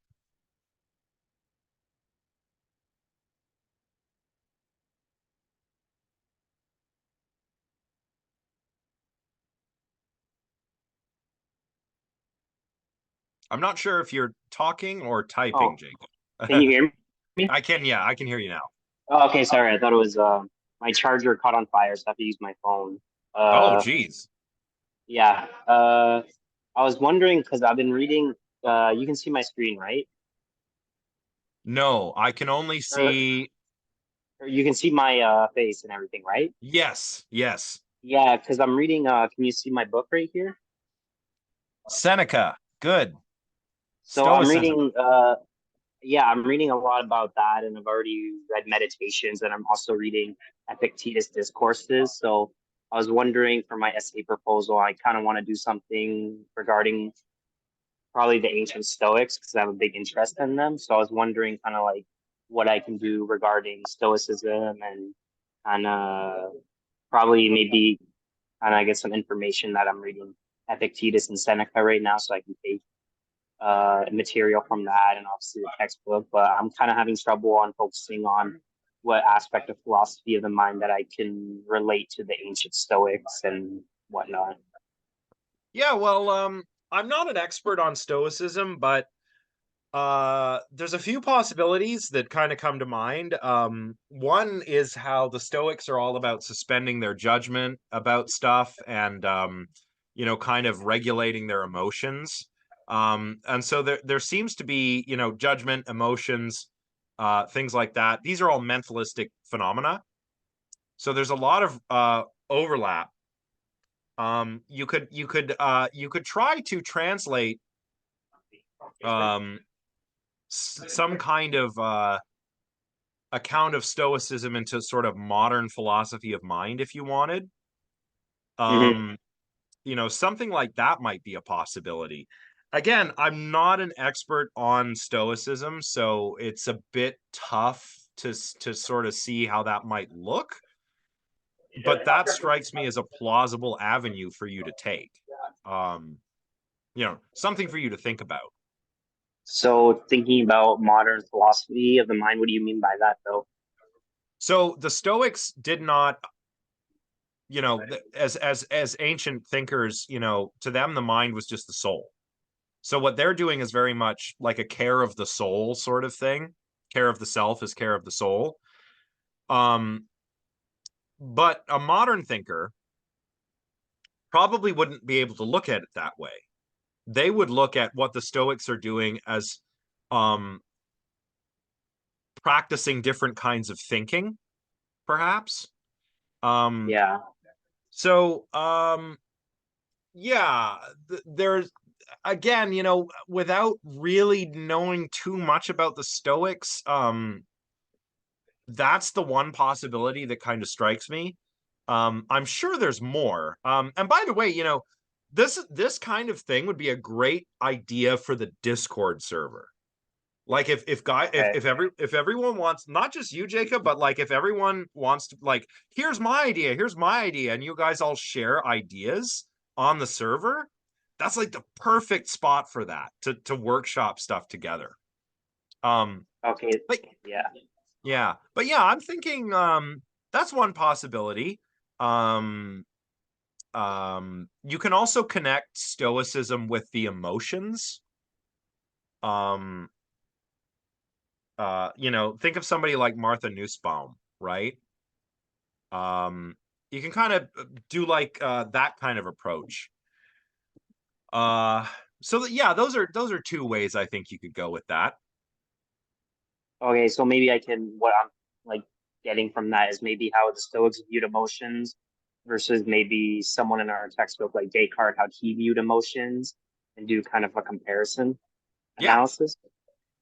I'm not sure if you're talking or typing, Oh, can you Jacob. hear me? Yeah, I can hear you now. Oh, okay, sorry. I thought it was my charger caught on fire, so I have to use my phone. Oh, Uh, geez. yeah. I was wondering because I've been reading. You can see my screen, right? No, I can only Or, see. or you can see my face and everything, right? Yes, yes. Yeah, because I'm reading. Can you see my book right here? Seneca, good. So I'm Stoicism. reading. Yeah, I'm reading a lot about that, and I've already read Meditations, and I'm also reading Epictetus Discourses. So I was wondering for my essay proposal, I kind of want to do something regarding probably the ancient Stoics because I have a big interest in them. So I was wondering kind of like what I can do regarding Stoicism and kind of probably maybe kind of get some information that I'm reading Epictetus and Seneca right now, so I can take material from that and obviously the textbook, but I'm kind of having trouble on focusing on what aspect of philosophy of the mind that I can relate to the ancient Stoics and whatnot. Yeah, well, I'm not an expert on Stoicism, but there's a few possibilities that kind of come to mind. One is how the Stoics are all about suspending their judgment about stuff and kind of regulating their emotions. And so there seems to be, judgment, emotions, things like that. These are all mentalistic phenomena. So there's a lot of overlap. You could try to translate um some kind of account of Stoicism into sort of modern philosophy of mind if you wanted. Mm-hmm. Um, something like that might be a possibility. Again, I'm not an expert on Stoicism, so it's a bit tough to sort of see how that might look, but that strikes me as a plausible avenue for you to take. Um, something for you to think about. So thinking about modern philosophy of the mind, what do you mean by that though? So the Stoics did not, as ancient thinkers, to them the mind was just the soul. So what they're doing is very much like a care of the soul sort of thing. Care of the self is care of the soul. Um, but a modern thinker probably wouldn't be able to look at it that way. They would look at what the Stoics are doing as um, practicing different kinds of thinking, perhaps. Um, Yeah. so yeah, there's again, without really knowing too much about the Stoics, that's the one possibility that kind of strikes me. I'm sure there's more. And by the way, this kind of thing would be a great idea for the Discord server. Like Okay. if everyone wants, not just you, Jacob, but like if everyone wants to, like, here's my idea, and you guys all share ideas on the server, that's like the perfect spot for that to workshop stuff together. Um, Okay. but Yeah. yeah, but yeah, I'm thinking that's one possibility. Um, you can also connect stoicism with the emotions. Um, think of somebody like Martha Nussbaum, right? You can kind of do like that kind of approach. Uh, so that, yeah, those are two ways I think you could go with that. Okay, so maybe I can, what I'm like getting from that is maybe how the Stoics viewed emotions versus maybe someone in our textbook like Descartes, how he viewed emotions, and do kind of a comparison Yeah, analysis.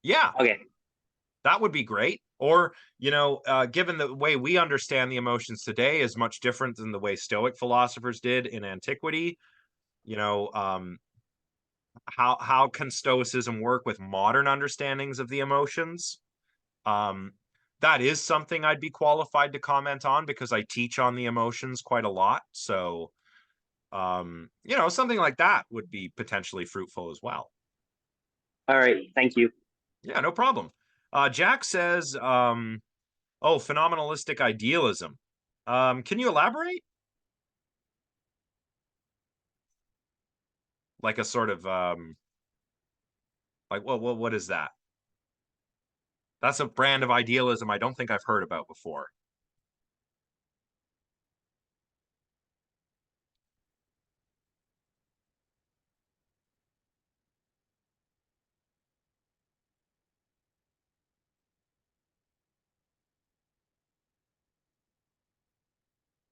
yeah, Okay. that would be great. Or, given the way we understand the emotions today is much different than the way Stoic philosophers did in antiquity, you know, how can Stoicism work with modern understandings of the emotions? Um, that is something I'd be qualified to comment on because I teach on the emotions quite a lot. So, something like that would be potentially fruitful as well. All right. Thank you. Yeah, no problem. Jack says, oh, phenomenalistic idealism. Can you elaborate? Like a sort of like what is that? That's a brand of idealism I don't think I've heard about before.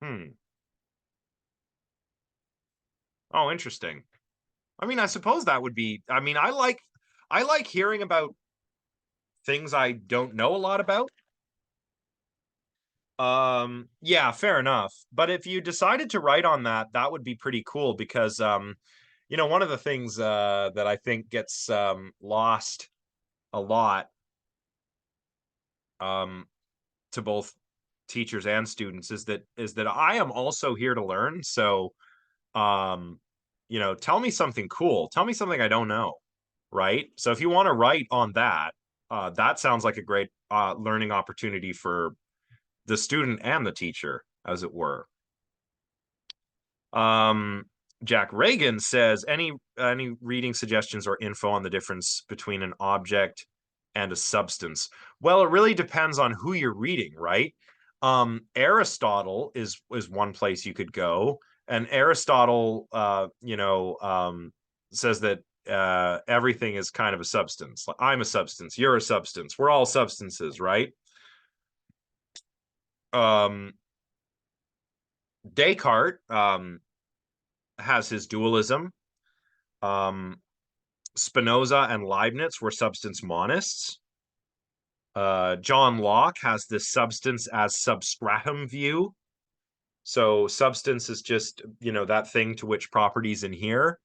Hmm. Oh, interesting. I mean, I suppose that would be. I mean, I like hearing about things I don't know a lot about. Yeah, fair enough. But if you decided to write on that, that would be pretty cool because one of the things that I think gets lost a lot um to both teachers and students is that I am also here to learn. So, um tell me something cool. Tell me something I don't know, right? So if you want to write on that, that sounds like a great learning opportunity for the student and the teacher, as it were. Um, Jack Reagan says any reading suggestions or info on the difference between an object and a substance. Well, it really depends on who you're reading, right? Aristotle is one place you could go, and Aristotle, says that everything is kind of a substance. Like, I'm a substance, you're a substance, we're all substances, right? Um, Descartes has his dualism. Um, Spinoza and Leibniz were substance monists. John Locke has this substance as substratum view. So substance is just, that thing to which properties inhere.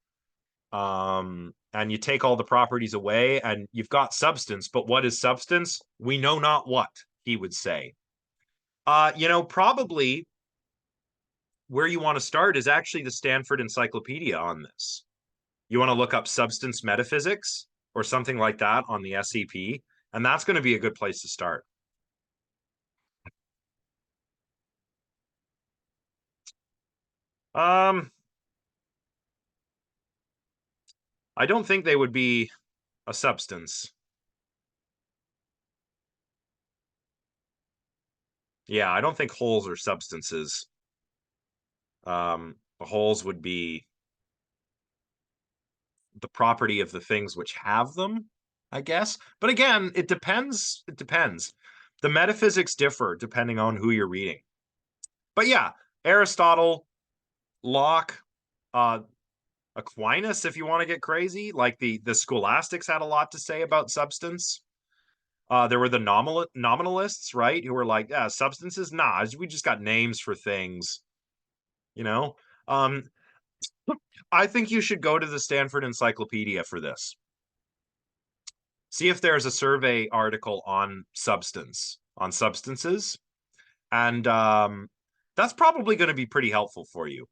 And you take all the properties away and you've got substance, but what is substance? We know not what, he would say. Probably where you want to start is actually the Stanford Encyclopedia on this. You want to look up substance metaphysics or something like that on the SCP, and that's going to be a good place to start. Um, I don't think they would be a substance. Yeah, I don't think holes are substances. The holes would be the property of the things which have them, I guess. But again, it depends. It depends. The metaphysics differ depending on who you're reading. But yeah, Aristotle, Locke, uh, Aquinas, if you want to get crazy, like the scholastics had a lot to say about substance. There were the nominalists, right, who were like, yeah, substances, nah, we just got names for things, you know. Um, I think you should go to the Stanford Encyclopedia for this. See if there's a survey article on substances, and that's probably going to be pretty helpful for you.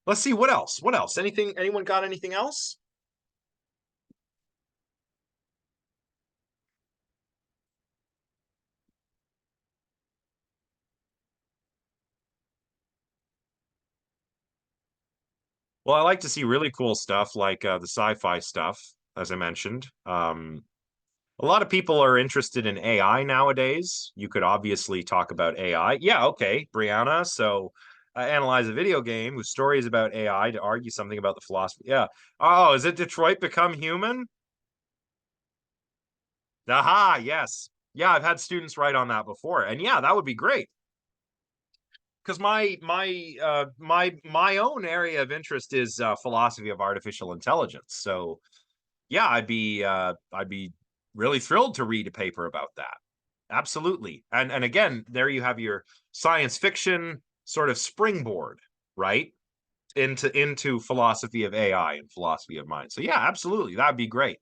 Let's see, what else? What else? Anyone got anything else? Well, I like to see really cool stuff like the sci-fi stuff, as I mentioned. A lot of people are interested in AI nowadays. You could obviously talk about AI. Yeah, okay, Brianna. So analyze a video game whose story is about AI to argue something about the philosophy. Yeah. Oh, is it Detroit Become Human? Aha, yes. Yeah, I've had students write on that before. And yeah, that would be great. Because my own area of interest is philosophy of artificial intelligence. So yeah, I'd be really thrilled to read a paper about that. Absolutely. And again, there you have your science fiction sort of springboard, right? Into philosophy of AI and philosophy of mind. So yeah, absolutely. That'd be great.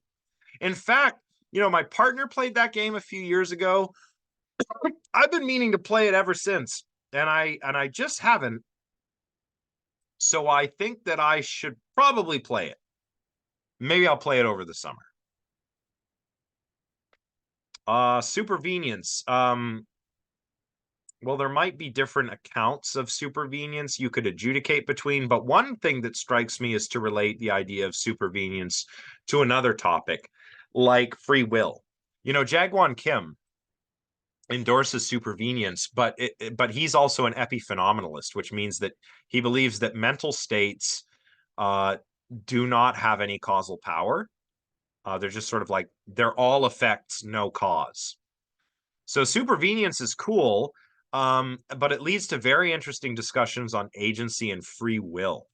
In fact, my partner played that game a few years ago. I've been meaning to play it ever since, and I just haven't. So I think that I should probably play it. Maybe I'll play it over the summer. Supervenience. Well, there might be different accounts of supervenience you could adjudicate between, but one thing that strikes me is to relate the idea of supervenience to another topic, like free will. Jaegwon Kim endorses supervenience, but he's also an epiphenomenalist, which means that he believes that mental states uh, do not have any causal power. They're just sort of like they're all effects, no cause. So supervenience is cool, but it leads to very interesting discussions on agency and free will.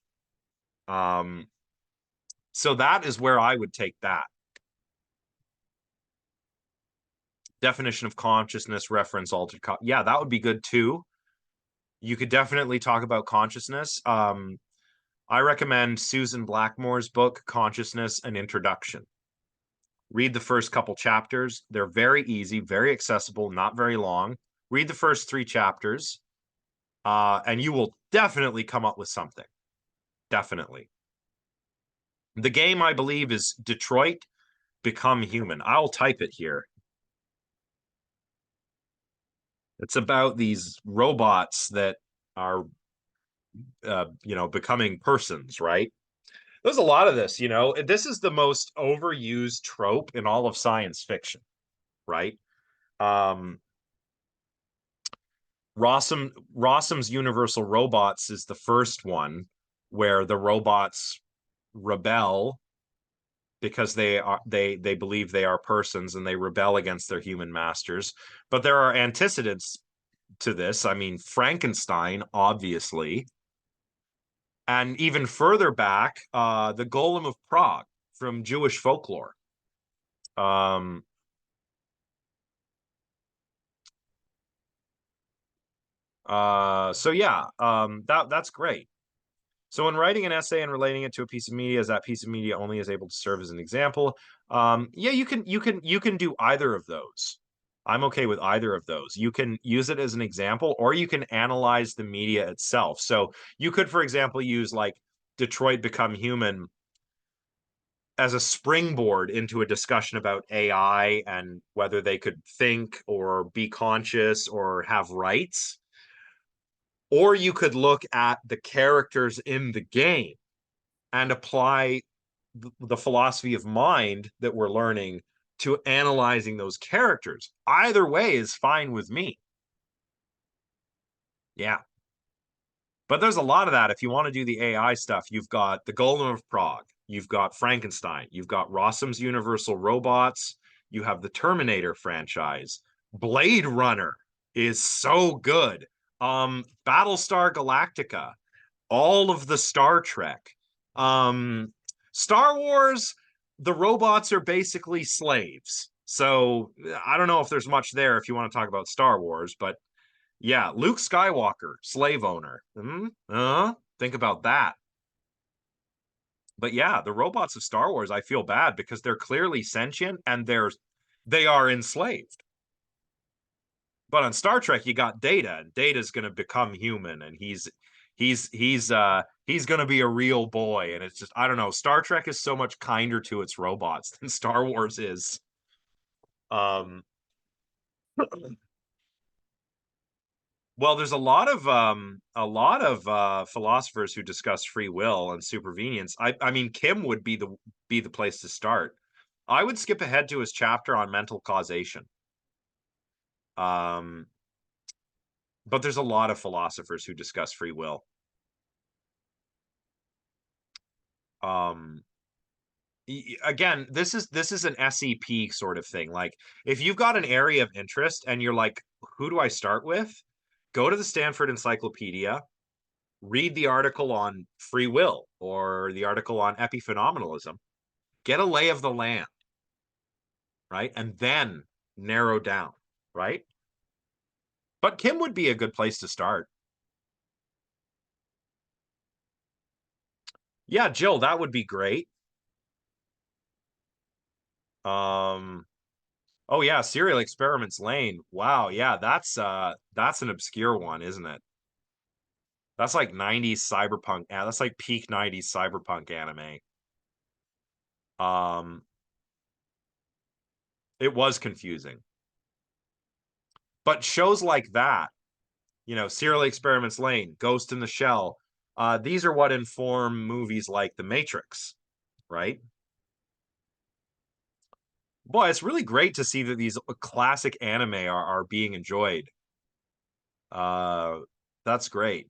So that is where I would take that. Definition of consciousness, reference altered. Yeah, that would be good too. You could definitely talk about consciousness. I recommend Susan Blackmore's book, Consciousness: An Introduction. Read the first couple chapters. They're very easy, very accessible, not very long. Read the first 3 chapters, and you will definitely come up with something. Definitely. The game, I believe, is Detroit Become Human. I'll type it here. It's about these robots that are, becoming persons, right? There's a lot of this, This is the most overused trope in all of science fiction, right? Um, Rossum's Universal Robots is the first one where the robots rebel because they believe they are persons and they rebel against their human masters. But there are antecedents to this. I mean, Frankenstein, obviously, and even further back, the Golem of Prague from Jewish folklore. Um, so yeah, that's great. So when writing an essay and relating it to a piece of media, as that piece of media only is able to serve as an example, yeah, you can do either of those. I'm okay with either of those. You can use it as an example, or you can analyze the media itself. So you could, for example, use like Detroit Become Human as a springboard into a discussion about AI and whether they could think or be conscious or have rights. Or you could look at the characters in the game and apply the philosophy of mind that we're learning to analyzing those characters. Either way is fine with me. Yeah. But there's a lot of that. If you want to do the AI stuff, you've got the Golem of Prague, you've got Frankenstein, you've got Rossum's Universal Robots, you have the Terminator franchise. Blade Runner is so good. Battlestar Galactica, all of the Star Trek. Star Wars, the robots are basically slaves. So I don't know if there's much there if you want to talk about Star Wars, but yeah, Luke Skywalker, slave owner. Think about that. But yeah, the robots of Star Wars, I feel bad because they're clearly sentient and they are enslaved. But on Star Trek, you got Data, and Data's going to become human, and he's going to be a real boy, and it's just I don't know. Star Trek is so much kinder to its robots than Star Wars is. Um, well, there's a lot of philosophers who discuss free will and supervenience. I mean, Kim would be the place to start. I would skip ahead to his chapter on mental causation. Um, but there's a lot of philosophers who discuss free will. Um, Again, this is an SEP sort of thing. Like if you've got an area of interest and you're like, who do I start with? Go to the Stanford Encyclopedia, read the article on free will or the article on epiphenomenalism, get a lay of the land, right? And then narrow down, right? But Kim would be a good place to start. Yeah, Jill, that would be great. Um, oh yeah, Serial Experiments Lane. Wow, yeah, that's an obscure one, isn't it? That's like 90s cyberpunk. Yeah, that's like peak 90s cyberpunk anime. Um, it was confusing. But shows like that, Serial Experiments Lane, Ghost in the Shell, these are what inform movies like The Matrix, right? Boy, it's really great to see that these classic anime are being enjoyed. Uh, that's great.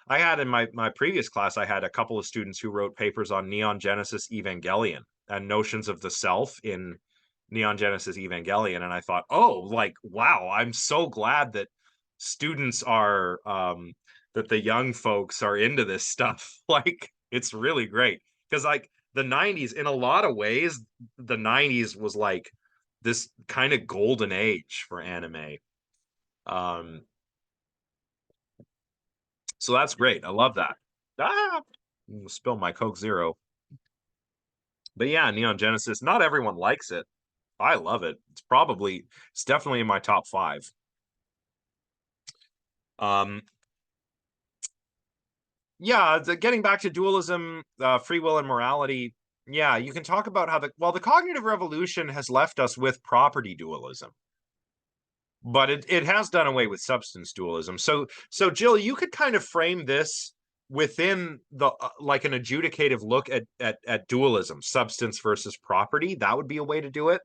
I had in my previous class, I had a couple of students who wrote papers on Neon Genesis Evangelion and notions of the self in Neon Genesis Evangelion. And I thought, oh, like, wow, I'm so glad that students are, that the young folks are into this stuff. Like, it's really great. Because, like, the 90s, in a lot of ways, the 90s was like this kind of golden age for anime. Um, so that's great. I love that. Ah, spill my Coke Zero. But yeah, Neon Genesis. Not everyone likes it. I love it. It's definitely in my top five. Um, yeah, getting back to dualism, free will, and morality. Yeah, you can talk about how the cognitive revolution has left us with property dualism, but it has done away with substance dualism. So Jill, you could kind of frame this within the like an adjudicative look at dualism, substance versus property. That would be a way to do it.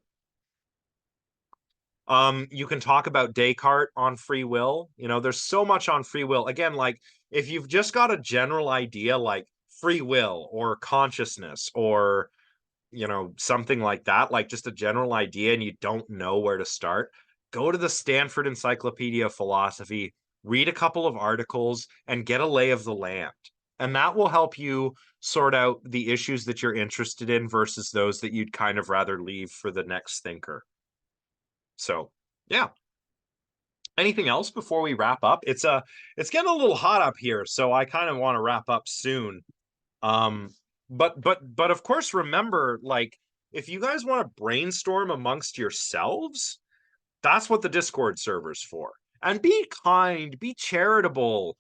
You can talk about Descartes on free will. There's so much on free will. Again, like if you've just got a general idea like free will or consciousness or something like that, like just a general idea and you don't know where to start, go to the Stanford Encyclopedia of Philosophy, read a couple of articles, and get a lay of the land. And that will help you sort out the issues that you're interested in versus those that you'd kind of rather leave for the next thinker. So, yeah. Anything else before we wrap up? It's getting a little hot up here, so I kind of want to wrap up soon. Um, but of course, remember, like, if you guys want to brainstorm amongst yourselves, that's what the Discord server's for. And be kind, be charitable.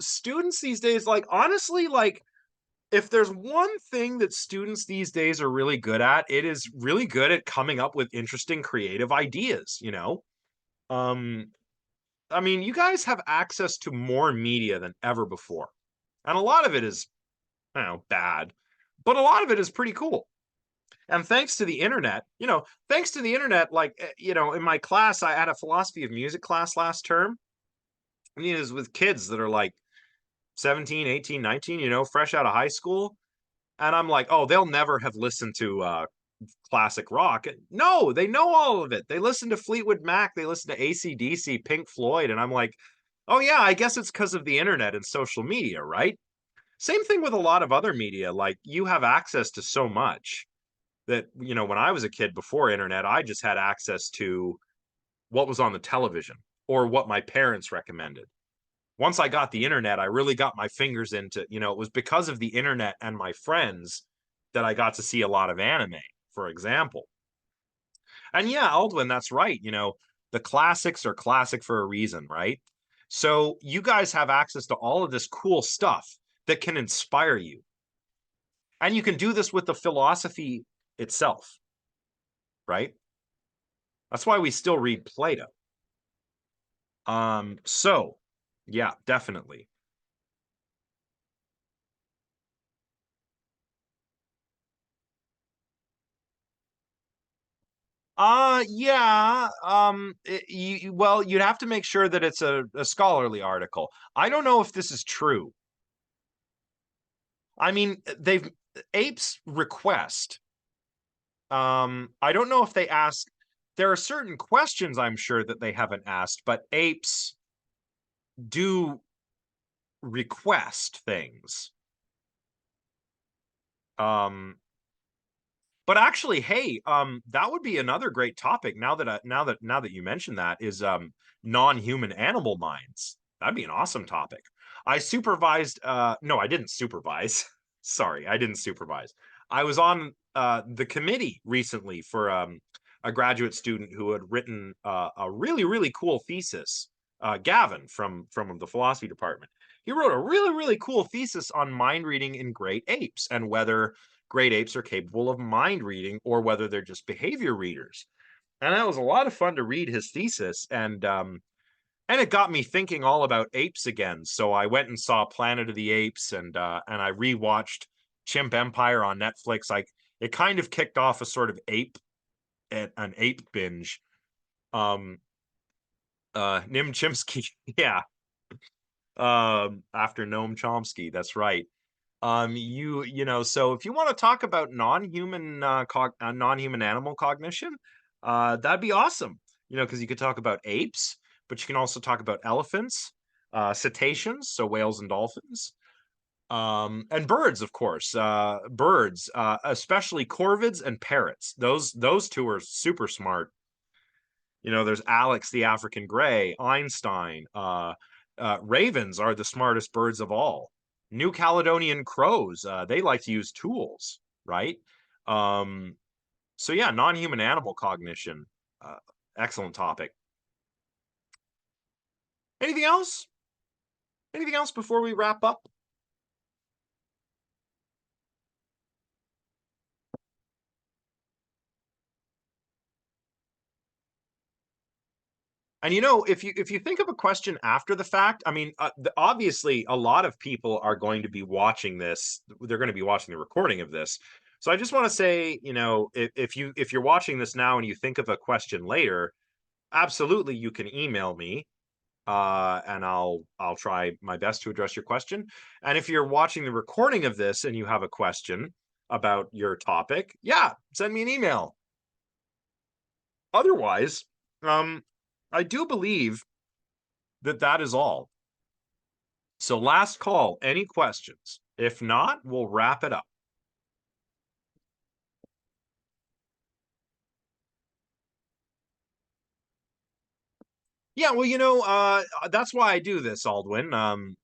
Students these days, like, honestly, like, if there's one thing that students these days are really good at, it is really good at coming up with interesting, creative ideas. Um, I mean, you guys have access to more media than ever before. And a lot of it is, I don't know, bad, but a lot of it is pretty cool. And thanks to the internet, like, in my class, I had a philosophy of music class last term. I mean, it was with kids that are like 17, 18, 19, fresh out of high school. And I'm like, oh, they'll never have listened to classic rock. No, they know all of it. They listen to Fleetwood Mac, they listen to AC/DC, Pink Floyd. And I'm like, oh, yeah, I guess it's because of the internet and social media, right? Same thing with a lot of other media. Like you have access to so much that, when I was a kid before internet, I just had access to what was on the television or what my parents recommended. once I got the internet, I really got my fingers into, it was because of the internet and my friends that I got to see a lot of anime, for example. And yeah, Aldwin, that's right. The classics are classic for a reason, right? So you guys have access to all of this cool stuff that can inspire you. And you can do this with the philosophy itself, right? That's why we still read Plato. So yeah, definitely. Yeah. Well, you'd have to make sure that it's a scholarly article. I don't know if this is true. I mean, they've apes request. I don't know if they ask. There are certain questions I'm sure that they haven't asked, but apes do request things. But actually, hey, that would be another great topic. Now that you mention that is non-human animal minds. That'd be an awesome topic. I supervised. No, I didn't supervise. Sorry, I didn't supervise. I was on the committee recently for a graduate student who had written a really really cool thesis. Gavin from the philosophy department. He wrote a really really cool thesis on mind reading in great apes and whether great apes are capable of mind reading or whether they're just behavior readers. And that was a lot of fun to read his thesis, and it got me thinking all about apes again. So I went and saw Planet of the Apes, and I rewatched Chimp Empire on Netflix. Like it kind of kicked off a sort of an ape binge. Um, Nim Chimpsky, yeah. After Noam Chomsky, that's right. So if you want to talk about non-human animal cognition, that'd be awesome. Because you could talk about apes, but you can also talk about elephants, cetaceans, so whales and dolphins, and birds, of course. Birds, especially corvids and parrots. Those two are super smart. There's Alex the African gray, Einstein. Ravens are the smartest birds of all. New Caledonian crows, they like to use tools, right? Um, so yeah, non-human animal cognition, uh, excellent topic. Anything else? Anything else before we wrap up? And if you think of a question after the fact, I mean, obviously, a lot of people are going to be watching this. They're going to be watching the recording of this. So I just want to say, if you're watching this now and you think of a question later, absolutely, you can email me, and I'll try my best to address your question. And if you're watching the recording of this and you have a question about your topic, yeah, send me an email. Otherwise, I do believe that is all. So last call, any questions? If not, we'll wrap it up. Yeah, well, that's why I do this, Aldwin.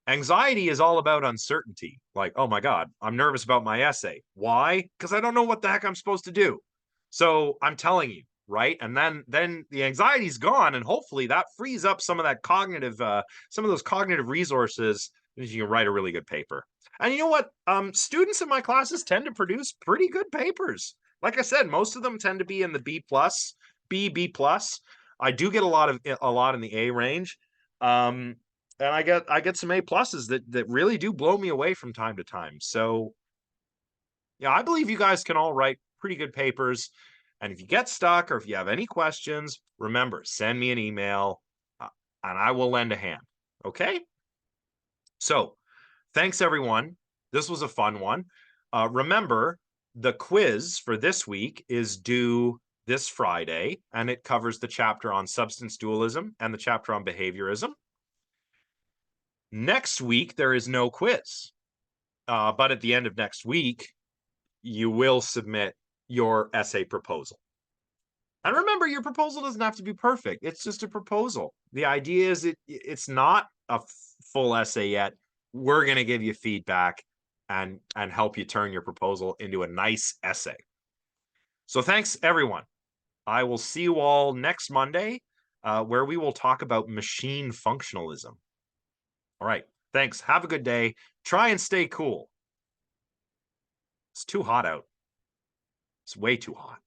Anxiety is all about uncertainty. Like, oh my God, I'm nervous about my essay. Why? Because I don't know what the heck I'm supposed to do. So I'm telling you, right? And then the anxiety's gone, and hopefully that frees up some of those cognitive resources that you can write a really good paper. And you know what? Students in my classes tend to produce pretty good papers. Like I said, most of them tend to be in the B plus, B plus. I do get a lot in the A range. And I get some A pluses that really do blow me away from time to time. So yeah, I believe you guys can all write pretty good papers. And if you get stuck or if you have any questions, remember, send me an email, and I will lend a hand. Okay? So thanks everyone. This was a fun one. Remember, the quiz for this week is due this Friday, and it covers the chapter on substance dualism and the chapter on behaviorism. Next week, there is no quiz. But at the end of next week, you will submit your essay proposal. And remember, your proposal doesn't have to be perfect. It's just a proposal. The idea is it's not a full essay yet. We're going to give you feedback and help you turn your proposal into a nice essay. So thanks, everyone. I will see you all next Monday, where we will talk about machine functionalism. All right. Thanks. Have a good day. Try and stay cool. It's too hot out. It's way too hot.